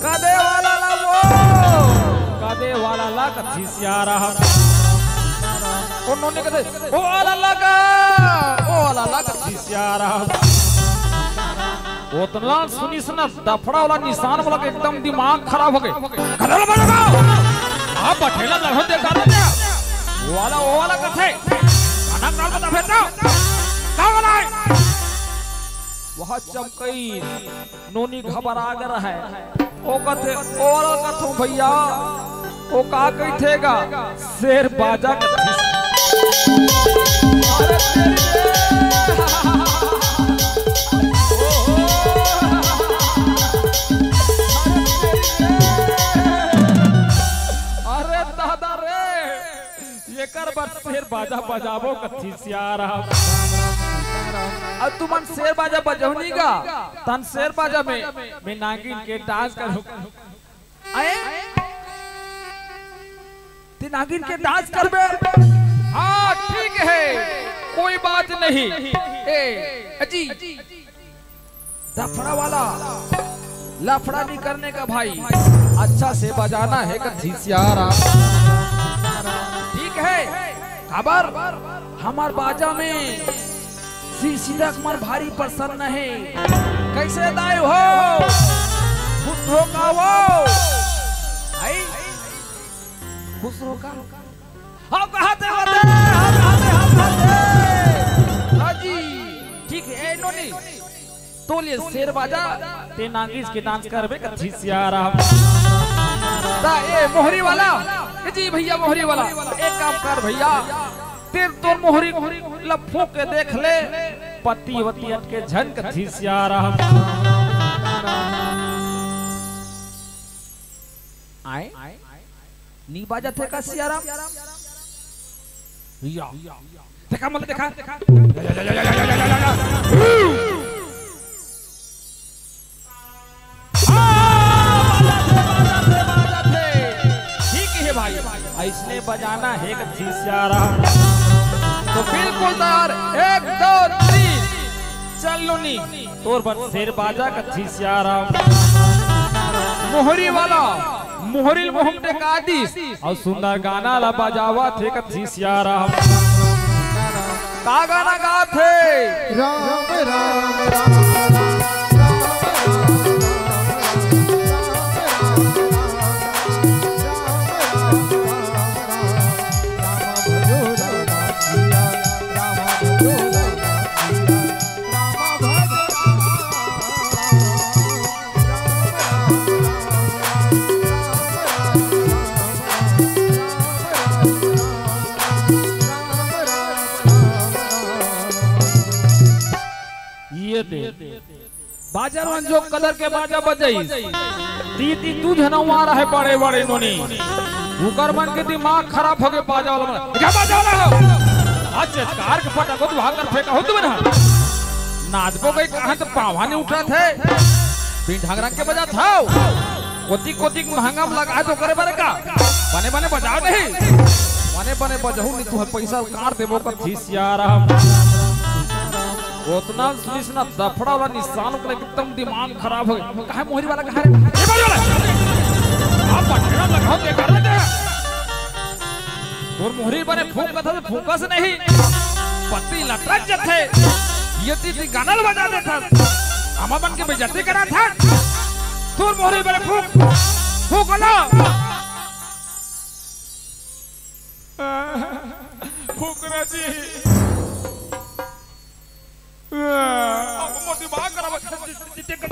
कदे वाला ला कथी सियारा उन्होंने कहते ओ वाला ला कथी सियारा उतना सुनी सुना दफड़ा वाला निशान वाला के एकदम दिमाग खराब हो गए कदे वाला आप बठेला लहो देखा दे वो वाला कथे खाना काल बता फेरता का वाला वह चमकई नोनी घबरा गया है ओ कथे ओ वाला कथो भैया ओ का कथेगा शेर बाजा कथी अरे अरे दादा रे ये कर बार शेर बाजा बजाबो कथी सियारा अब तुमन शेर बाजा बजौनी का तन शेर बाजा में नागिन के डांस करो आए ते नागिन के डांस करबे हाँ ठीक है कोई बात नहीं अजी दफड़ा वाला लफड़ा नहीं करने का भाई अच्छा से बजाना है कथी सियारा ठीक है खबर हमार बाजा में सीधा कुमार भारी प्रसन्न है कैसे दाई हो खुश का वो खुश का हम कहते हाजी ठीक है नोनी तो ले शेर बाजा ते नागिस के डांस करबे कथी सियारा ता ए मोहरी वाला जी भैया मोहरी वाला एक काम कर भैया तेर तो मोहरी लफो के देख ले पति वती अटके झन कथी सियारा आए नी बाजा थे का सियारा या देखा मतलब देखा ठीक है भाई ऐसने बजाना है कथी सियारा तो बिल्कुल तैयार 1 2 3 चल लुनी तोर पर शेर बाजा कथी सियारा मोहरी वाला मोहरी मोहम्मद कादिस और सुंदर गाना ला बजावा थे कथी सियारा का गाना गाथे राम राम राम ये दे बाजार में जो कदर के बाजा बजाई ती तू जनवा रहा है बड़े बड़े नोनी उकर मन के दिमाग खराब हो गए बाजा वाला क्या बाजा वाला हो आज कार के फटा को भागर फेंका हो तुम ना नाच को गई कहां तो पावा ने उठा थे बिन ढंगरा के बजा था कोती महंगा में लगा तो करे बारे का बने बने बजा नहीं बने बने बजाऊ नहीं तू पैसा कार देबो का थीस यार उतना सुनिस ना दफड़ा वाला निशान को एकदम दिमाग खराब हो गया कहां मोहरी वाला कहां रे ये बाजू वाला आप पटना लगाओ के कर लेते और मोहरी बने फूंका था तो फूंका से नहीं पत्ती लटक जथे ये ती गाना बजा देता अमा बन के बेइज्जती करा था तोर मोहरी बने फूंक ला फूंकना जी मोटी बात करा जिते कर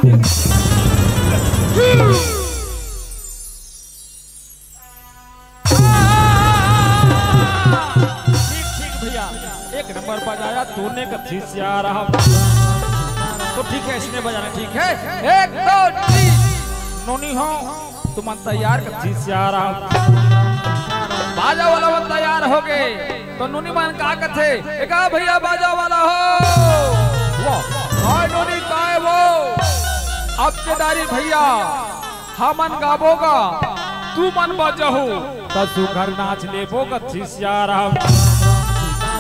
ठीक भैया एक नंबर बजाया तूने कथीस यार तो ठीक है इसने बजाना ठीक है 1 2 3 नोनी हो तुम तैयार कथीस यार बाजा वाला वो तैयार हो गए तो नोनी मान का कथे एका भैया बाजा वाला हो वाह नोनी का है वो अब केदारी भैया हमन गाबोगा तू मन बजहू तसु घर नाच लेबो कथीस यार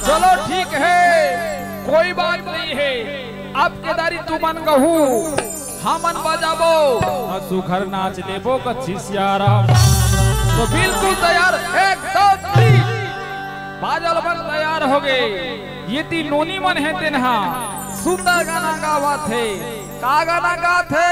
चलो ठीक है कोई बात नहीं है अब केदारी तू मन गहू हमन बजाबो तसु घर नाच लेबो कथीस यार तो बिल्कुल तैयार 1 2 3 बाजल बन तैयार हो गए ये ती नोनी मन है तेनहा सुंदर गाना गावा थे का गाना गा थे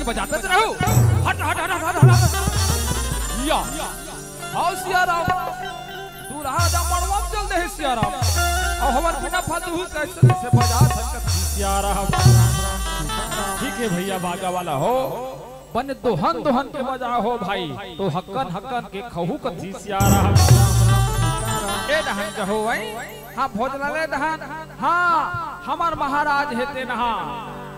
बजाते रहो हट हट हट हट या आओ सियाराम तू रहा जा मरवा चल दे सियाराम और हमर बिना फालतू कैसे से बजा सकत सियाराम ठीक है भैया बाजा वाला हो बन दोहन दोहन के बजा हो भाई तो हक्कन हक्कन के खहू कथी सियाराम ए दहन कहो भाई हां भोजनालय दहन हां हमार महाराज हेते नहा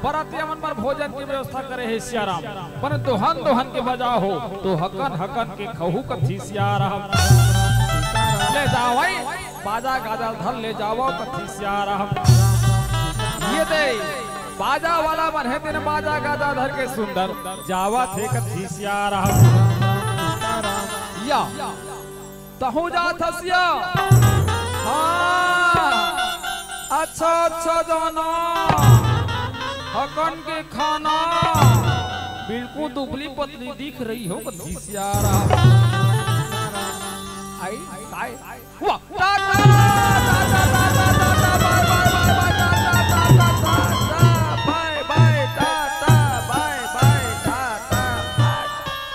बरातिया मन पर भोजन की व्यवस्था करे है सियाराम पर दोहन दोहन के बजा हो तो हकन हकन के खहू कथी सियाराम ले जाओ भाई बाजा गाजा धर ले जाओ कथी सियाराम ये दे बाजा वाला मन है तेरे बाजा गाजा धर के सुंदर जावा थे कथी सियाराम या तहु जा थसिया हां अच्छा अच्छा जाना हकन के खाना बिल्कुल दुबली पतली दिख रही हो कथी सियाराम आई आई वाह टा टा बाय बाय टा टा बाय बाय टा टा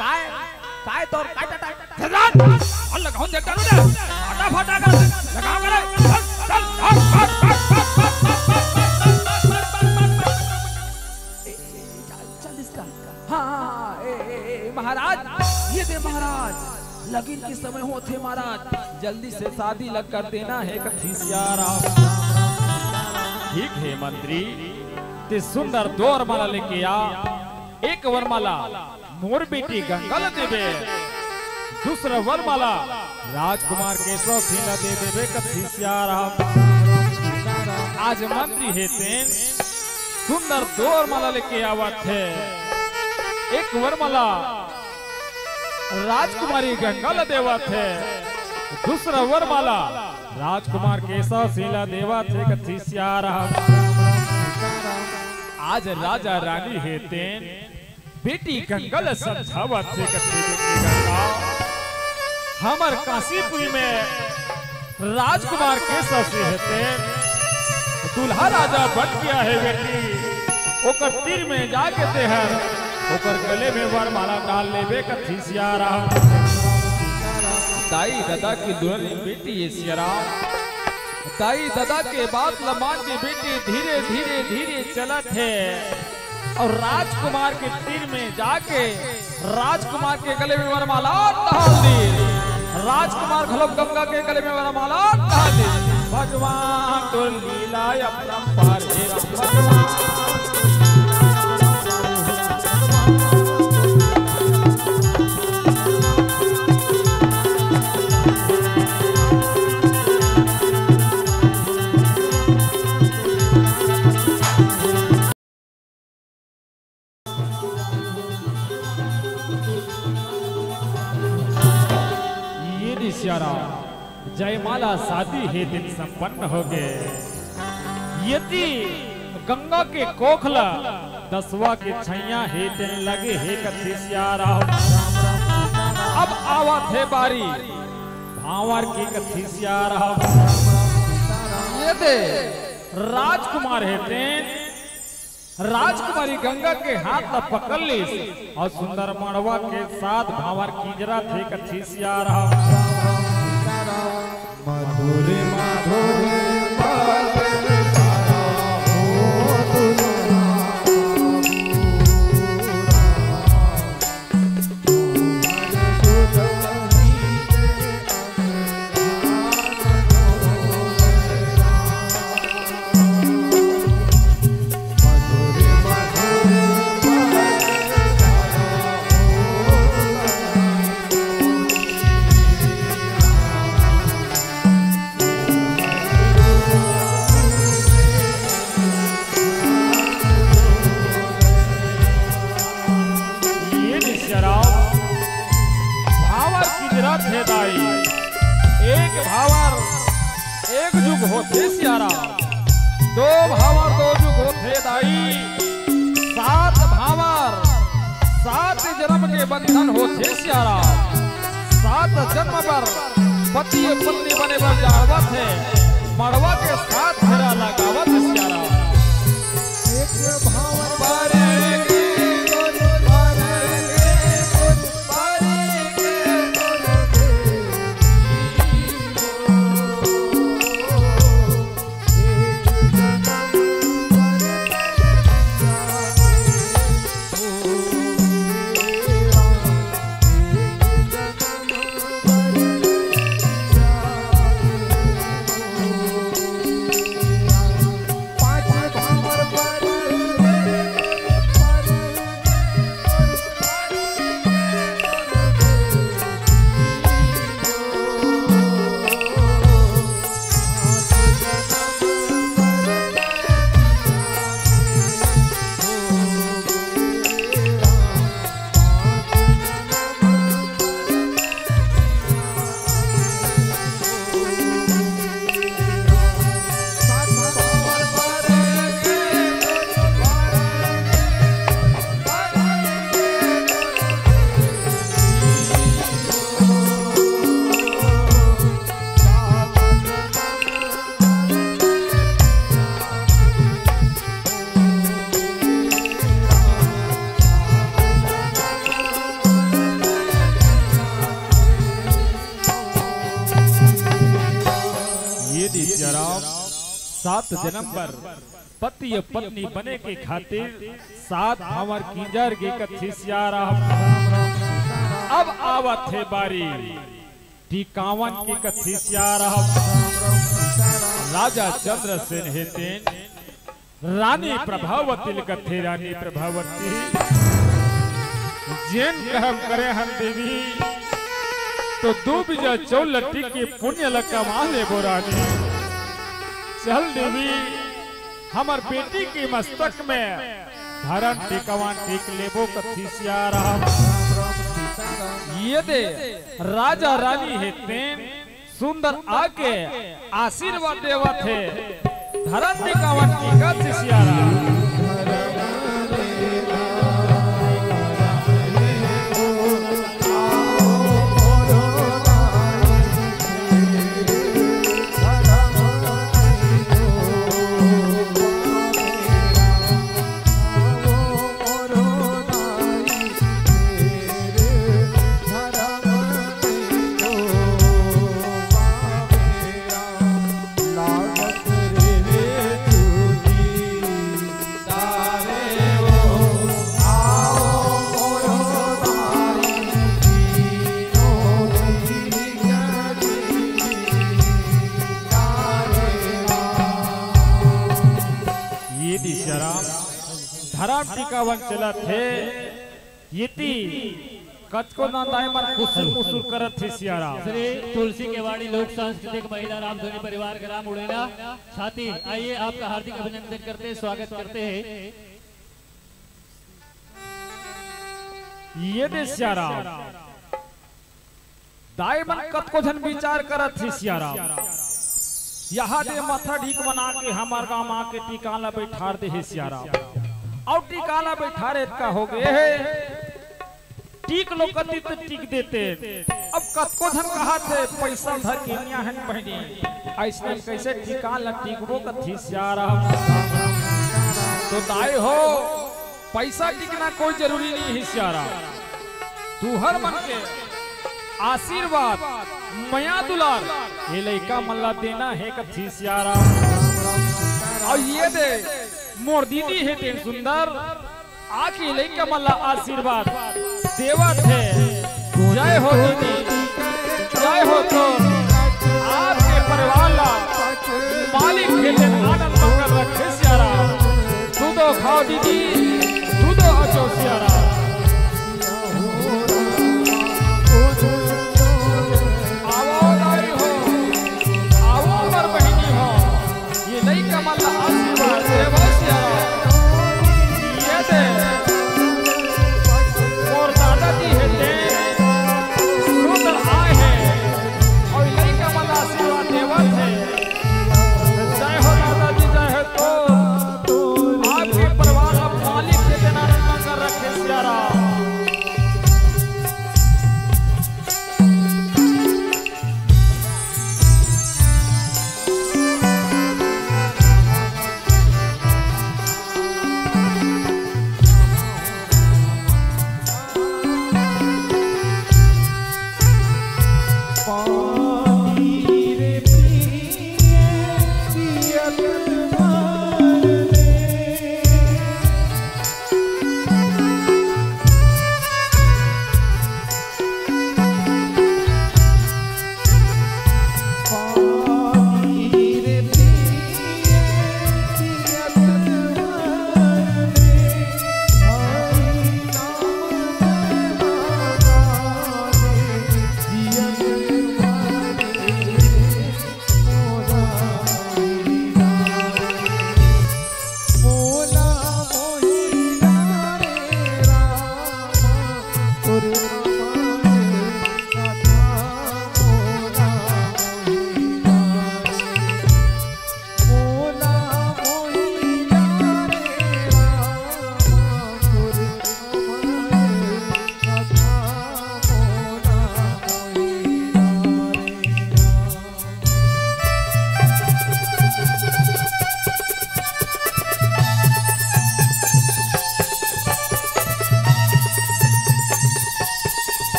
काय काय तोर काय टा टा और लगाओ देख डालो ना फटा फटा कर लगाओ करे चल चल इसका हाँ महाराज ये दे महाराज लगन के समय हो थे महाराज जल्दी से शादी लग कर देना है कथिसियारा। ठीक है मंत्री ते सुंदर दो वरमाला लेके आ। एक वरमाला मोर बेटी गंगा देवे, दूसरा वरमाला राजकुमार केशव सिंह दे देवे कथिसियारा। आज मंत्री हेते सुंदर दो वरमाला लेके आवत है। एक वरमाला राजकुमारी गंगा देवत है, दूसरा वरमाला राजकुमार केशव सिंह देवत है कथिसियारा। आज राजा रानी हेते बेटी गंगा समझावत है गंगा हमर काशीपुरी में राजकुमार केशव सिंह हेते दूल्हा राजा बन गया है बेटी ओकर तीर में जाके तेहर ओकर गले में वरमाला डाल लेबे कथिसियारा। दाई दादा की दुल्हन बेटी ये सियारा, दाई दादा के बात लमान के बेटी धीरे धीरे धीरे चलत है और राजकुमार के तीर में जाके राजकुमार के गले में वरमाला डाल दी। राजकुमार घलोक गंगा के गले में वरमाला डाल दी। भगवान तो लीला अपरंपार है भगवान। जयमाला शादी है दिन संपन्न हो गए। यदि गंगा के कोखला दसवा के छैया है दिन लगे है कथिसियारा। अब आवत है बारी भावर की कथिसियारा। ये दे राजकुमार है दिन राजकुमारी गंगा के हाथ में पकड़ ली और सुंदर मड़वा के साथ भावर कीजरा थे कथिसियारा। मधुरे माधुरे एक भावर एक जुग होते सियारा, दो भावर दो जुग होते दाई, सात भावर सात जन्म के बंधन होते सियारा। सात जन्म पर पति पत्नी बने पर जावत है मड़वा के साथ फेरा लगावत सियारा। एक भावर सात जन्म पर पति पत्नी बने के खातिर सात भावर कीजर के कथिसियारा। अब आवत है बारी टिकावन की कथी सियारा राजा चंद्रसेन हेतेन रानी प्रभावती कथे रानी प्रभावती जेन कहम करे हम देवी तो दो बीजा चौलटी के पुण्य लकमा ले बोरानी चल देवी हमार बेटी के मस्तक में धरन टिकवान टिक लेबो कथी सियारा ये दे राजा रानी हेतेन सुंदर आके आशीर्वाद देवत है धरन टिकवान टिक सियारा टिकावन चलत है येती कचको ना दाई मन खुसुर मुसुर करत है सियारा श्री तुलसी केवाड़ी लोक सांस्कृतिक महिला रामधुनी परिवार ग्राम उड़ेना छाती आइए आपका हार्दिक अभिनंदन करते हैं स्वागत करते हैं ये दे सियारा दाई मन कचको जन विचार करत है सियारा यहाँ दे माथा ढीक बना के हमार गांव आके टिकाला बैठार दे है सियारा और टिकाला बैठारे का हो गए है टीक लोकती तो टीक देते अब कतको धन कहा थे पैसा धर के नियाहन बहनी ऐसे कैसे टिकाला टिकबो कथी सियारा तो दाई हो पैसा टिकना कोई जरूरी नहीं है सियारा तू हर मन के आशीर्वाद मया दुलार ये लइका मल्ला देना है कथी सियारा और ये दे मोर दीदी है तेन सुंदर आके लइका मल्ला आशीर्वाद देवत है जय हो दीदी जय हो तो आपके परिवार ला मालिक खेले आनंद मंगल रखे सियारा तू तो खाओ दीदी तू तो अच्छो सियारा आवो दाई हो आवो मर बहनी हो ये लइका मल्ला आशीर्वाद देव और दादाजी है सुंदर आए हैं और लड़का वाला आशीर्वाद देवत है जय हो दादाजी जय हो तो आपके परिवार अब मालिक के देना मंगल रखे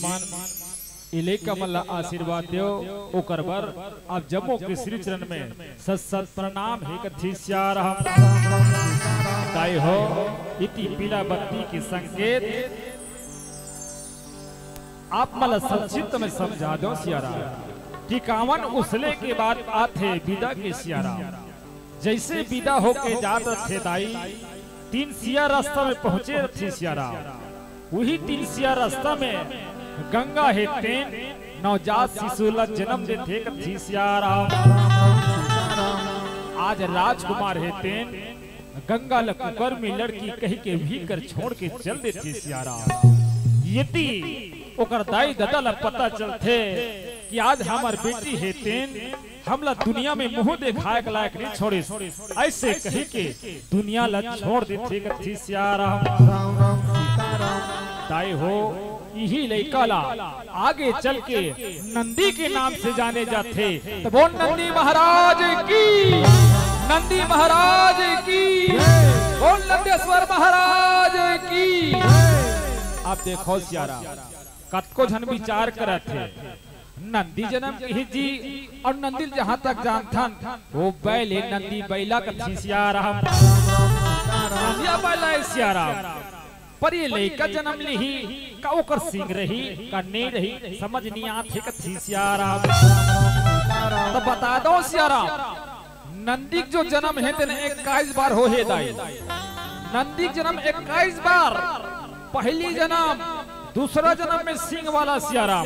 मान इलेका मल्ला आशीर्वाद दो ओकर बर अब जम्मू के श्री चरण में सत सत प्रणाम हे कथी सियाराम दाई हो इति पीला बत्ती की संकेत आप मला संक्षिप्त में समझा दो सियाराम कि कावन उसले के बाद आते विदा के सियाराम जैसे विदा होके जात थे दाई 3 सिया रास्ता में पहुंचे थे सियाराम वही 3 सिया रास्ता में गंगा है तेन नवजात शिशु ला जन्म दे थे कथी सियाराम आज राजकुमार है तेन गंगा ला कुकर में लड़की कही के भी कर छोड़ के चल दे थे सियाराम यदि ओकर दाई दादा ला पता चलते कि आज हमार बेटी है तेन हमला दुनिया में मुंह दिखाए के लायक नहीं छोड़े ऐसे कही के दुनिया ला छोड़ देते कथी सियाराम दाई हो यही लड़का ला आगे चल के नंदी के नाम से जाने जाते तो बोल नंदी महाराज की नंदी महाराज की बोल नंदेश्वर महाराज की। आप देखो सियारा कतको जन विचार करे थे नंदी जन्म की जी और नंदी जहाँ तक जानथन वो बैले नंदी बैला कथी सियाराम नंदिया बैला सियाराम पर ये लड़का जन्म ली का ओकर सिंह रही का नहीं रही समझ नहीं आते कथी सियाराम तो बता दो सियाराम नंदी जो जन्म है तेने 21 बार हो हे दाई नंदी जन्म 21 बार पहली जन्म दूसरा जन्म में सिंह वाला सियाराम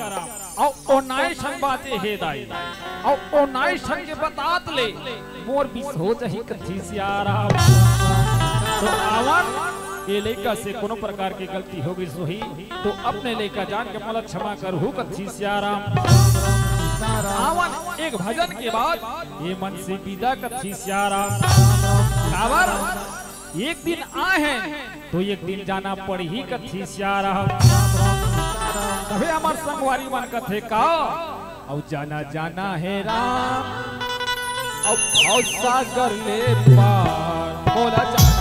और 19 बातें हे दाई और 19 के बतात ले मोर भी हो जाही कथी सियाराम तो आवन ये लड़का से कोनो प्रकार की गलती हो गई सोही तो अपने लड़का जान के मला क्षमा करहु कथी सियाराम आवन एक भजन के बाद ये मन से विदा कथी सियाराम खबर एक दिन आए हैं तो एक दिन जाना पड़ी ही कथी सियाराम तबे हमार संगवारी मन कथे का और जाना जाना है राम और भाव सागर ले पार बोला जाना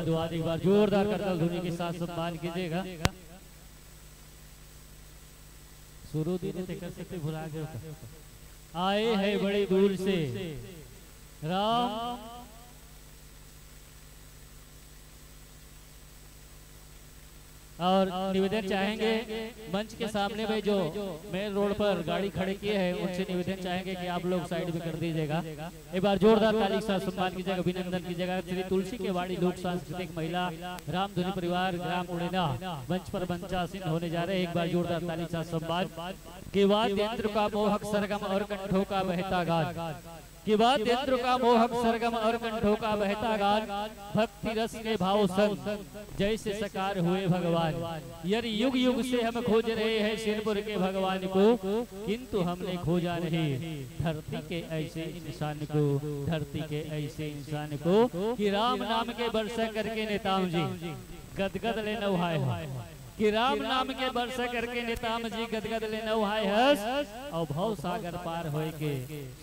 साधुवाद। एक बार जोरदार करताल ध्वनि के साथ सम्मान कीजिएगा। सुरुदी ने कर सकते भुला गए, आए हैं बड़ी दूर से राम और निवेदन चाहेंगे मंच के सामने में जो मेन रोड पर गाड़ी खड़े किए हैं उनसे निवेदन चाहेंगे कि आप लोग साइड में कर दीजिएगा। एक बार जोरदार ताली के साथ सम्मान कीजिएगा, अभिनंदन कीजिएगा। श्री तुलसी के वाड़ी लोक सांस्कृतिक महिला रामधुनी परिवार ग्राम उड़ेना मंच पर मंचासीन होने जा रहे हैं। एक बार जोरदार ताली के साथ सम्मान। कि वाद्य यंत्र का मोहक सरगम और कंठों का बहता गान, कि वाद्य यंत्र का मोहक सरगम और कंठों का बहता गान, भक्ति रस के भाव संग जैसे साकार हुए भगवान। यदि युग युग से हम खोज रहे हैं सिरपुर के भगवान को, किंतु हमने खोजा नहीं धरती के ऐसे इंसान को, धरती के ऐसे इंसान को कि राम नाम के वर्षा करके नेताम जी गदगद ले नौहाए हो, कि राम नाम के वर्षा करके नेताम जी गदगद ले नौहाए हस और भव सागर पार होए के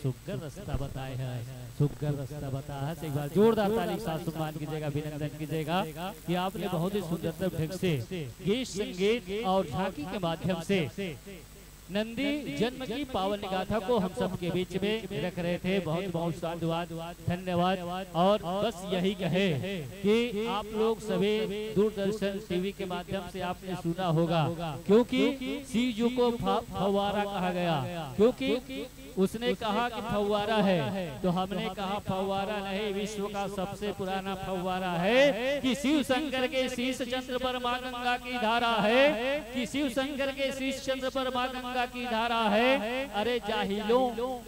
सुग्गर रास्ता बताए है, सुग्गर रास्ता बता है। एक बार जोरदार ताली के साथ सम्मान कीजिएगा, अभिनंदन कीजिएगा कि आपने बहुत ही सुंदर ढंग से गीत संगीत और झांकी के माध्यम से नंदी जन्म की पावन गाथा को हम सब के बीच में रख रहे थे। बहुत बहुत साधुवाद, धन्यवाद। और बस यही कहे कि आप लोग सभी दूरदर्शन टीवी के माध्यम से आपने सुना होगा, क्योंकि सीजू को फव्वारा कहा गया, क्योंकि उसने कहा कि फव्वारा है, तो हमने कहा फव्वारा नहीं, विश्व का सबसे पुराना फव्वारा है। कि शिव शंकर के शीश चंद्र पर मां गंगा की धारा है, कि शिव शंकर के शीश चंद्र पर मां गंगा की धारा है। अरे जाहिलों,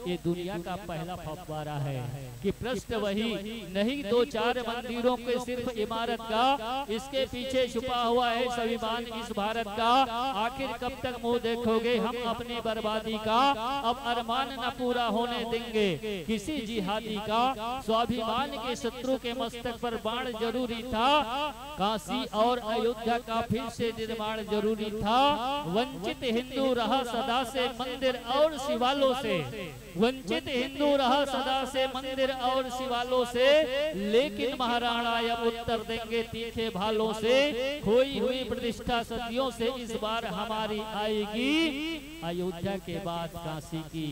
ये दुनिया का पहला फव्वारा है। कि प्रश्न वही नहीं दो चार मंदिरों के सिर्फ इमारत का, इसके पीछे छुपा हुआ है स्वाभिमान इस भारत का। आखिर कब तक मुंह देखोगे हम अपनी बर्बादी का, अब अरमान न पूरा होने देंगे किसी जिहादी का। स्वाभिमान के शत्रु के मस्तक पर बाण जरूरी था, काशी और अयोध्या का फिर से निर्माण जरूरी था। वंचित हिंदू रहा सदा से मंदिर और शिवालों से, वंचित हिंदू रहा सदा से मंदिर और शिवालों से, लेकिन महाराणा अब उत्तर देंगे तीखे भालों से। खोई हुई प्रतिष्ठा सदियों से इस बार हमारी आएगी, अयोध्या के बाद काशी की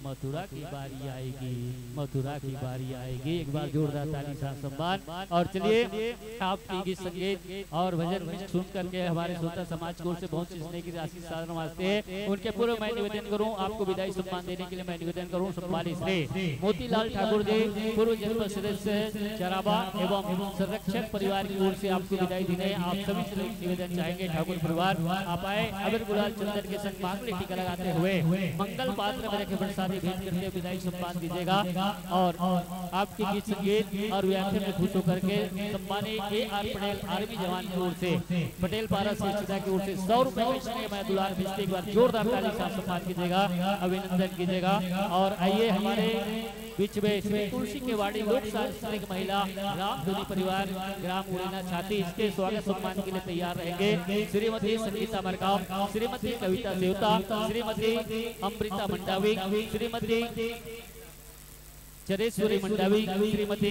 मथुरा की बारी आएगी, मथुरा की बारी आएगी। एक बार जोरदार ताली साथ सम्मान। और चलिए आपकी गीत संगीत और भजन सुन करके हमारे श्रोता समाज को से बहुत सीखने की राशि साधन वास्ते उनके पूर्व मैं निवेदन करूं, आपको विदाई सम्मान देने के लिए मैं निवेदन करूं सम्मानित श्री मोतीलाल ठाकुर जी पूर्व जनपद सदस्य चराबा एवं संरक्षक परिवार की ओर से आपको विदाई देने आप सभी से निवेदन चाहेंगे। ठाकुर परिवार आप आए अबीर गुलाल चंदन के संग मांगलिक टीका लगाते हुए मंगल पात्र में रखे प्रसादी भेंट करके विदाई सम्मान दीजिएगा। और आपके गीत संगीत और व्याख्यान में खुश होकर के सम्मानित AR पटेल आर्मी जवान की ओर से पटेल पारा श्रेष्ठता की ओर से 100 रुपए मैं दुलार भेजते एक बार जोरदार ताली से सम्मान कीजिएगा, अभिनंदन कीजिएगा। और आइए हमारे बीच में श्री तुलसी के वाड़ी लोक सांस्कृतिक महिला रामधुनी परिवार ग्राम उड़ेना छाती, इसके स्वागत सम्मान के लिए तैयार रहेंगे श्रीमती संगीता मरकाम, श्रीमती कविता देवता, श्रीमती अमृता मंडावी, श्रीमती चरेश्वरी मंडावी, श्रीमती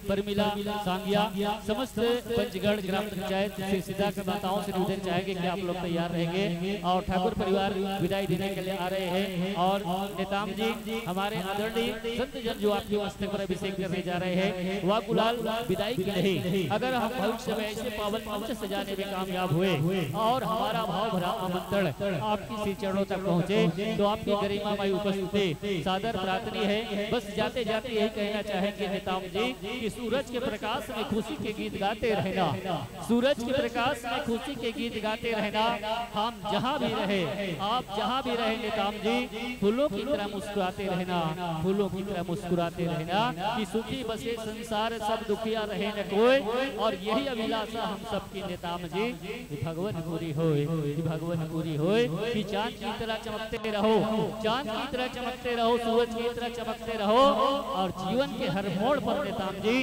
परमिला सांगिया, समस्त पंचगढ़ ग्राम पंचायत से सीधा करदाताओं से निवेदन चाहेंगे कि आप लोग तैयार रहेंगे। और ठाकुर परिवार विदाई देने के लिए आ रहे हैं। और नेताम जी हमारे आदरणीय संत जन जो आपके मस्तक पर अभिषेक करने जा रहे हैं, वह गुलाल विदाई की नहीं, अगर हम भविष्य में ऐसे पावन मंच सजाने में कामयाब हुए और हमारा भाव भरा आमंत्रण आपकी श्री चरणों तक पहुँचे तो आपकी गरिमामय उपस्थिति सादर प्रार्थनी है। बस जाते जाते यही कहना चाहेंगे नेताम जी कि सूरज के प्रकाश में खुशी के गीत गाते रहना, सूरज के प्रकाश में खुशी के गीत गाते रहना। हम जहाँ भी रहे, आप जहाँ भी रहे नेताम जी, फूलों की तरह मुस्कुराते रहना, फूलों की तरह मुस्कुराते रहना। कि सुखी बसे संसार सब दुखिया रहे न कोई, और यही अभिलाषा हम सबकी नेताम जी भगवान पूरी होए, भगवान पूरी होए। कि चांद की तरह चमकते रहो, चांद की तरह चमकते रहो, सूरज की तरह चमकते रहो। और जीवन के हर मोड़ पर नेताम जी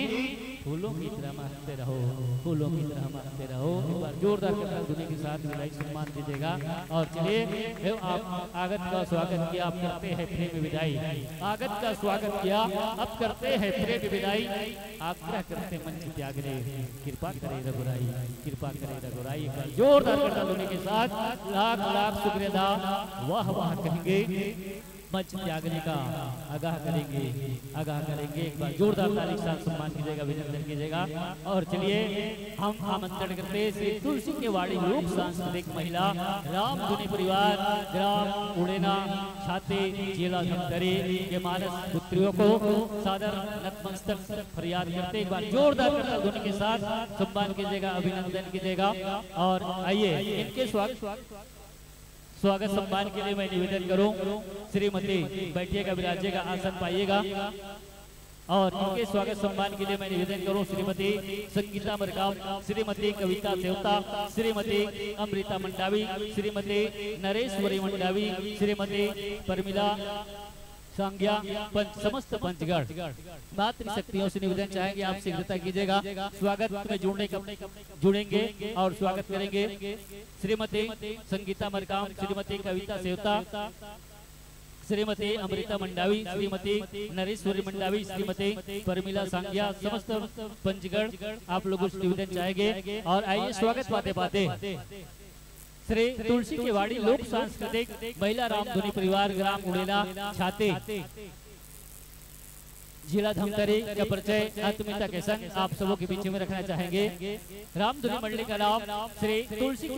फूलों की तरह महकते रहो, फूलों की तरह महकते रहो। एक बार जोरदार करताल ध्वनि के साथ विदाई सम्मान दीजिएगा। और चलिए आप आगत का स्वागत किया, अब करते हैं प्रेम विदाई। आगत का स्वागत किया, अब करते हैं प्रेम विदाई। आग्रह करते मंच त्याग रे, कृपा करे रघुराई, कृपा करे रघुराई। एक बार जोरदार करताल ध्वनि के साथ लाख लाख शुक्रिया, वाह वाह कहेंगे, मंच त्यागने का आगाह करेंगे, आगाह करेंगे। एक बार जोरदार ताली के साथ सम्मान कीजिएगा, अभिनंदन कीजिएगा। और चलिए हम आमंत्रण करते हैं श्री तुलसी के वाड़ी लोक सांस्कृतिक महिला राम धुनी परिवार ग्राम उड़ेना छाते जिला धमतरी के मानस पुत्रियों को सादर नतमस्तक फरियाद करते एक बार जोरदार करताल ध्वनि के साथ सम्मान कीजिएगा, अभिनंदन कीजिएगा। और आइए इनके स्वागत सम्मान के लिए मैं निवेदन करूं, श्रीमती बैठिएगा, विराजिएगा, आसन पाइएगा। और इनके स्वागत सम्मान के लिए मैं निवेदन करूं श्रीमती संगीता मरकाम, श्रीमती कविता सेवता, श्रीमती अमृता मंडावी, श्रीमती नरेश्वरी मंडावी, श्रीमती परमिला संज्ञा, समस्त पंचगढ़ मातृशक्तियों से निवेदन चाहेंगे आप शीघ्रता कीजिएगा। स्वागत में जुड़ेंगे और स्वागत करेंगे श्रीमती संगीता मरकाम, श्रीमती कविता सेवता, श्रीमती अमृता मंडावी, श्रीमती नरेश्वरी मंडावी, श्रीमती परमिला संज्ञा, समस्त पंचगढ़ आप लोगों से निवेदन चाहेंगे। और आइए स्वागत पाते पाते श्री तुलसी के वाड़ी लोक सांस्कृतिक महिला राम धुनी परिवार ग्राम उड़ेला छाते जिला धमतरी का परिचय आत्मीयता के संग आप सबों के बीच में रखना चाहेंगे। राम धुनी मंडली का नाम श्री तुलसी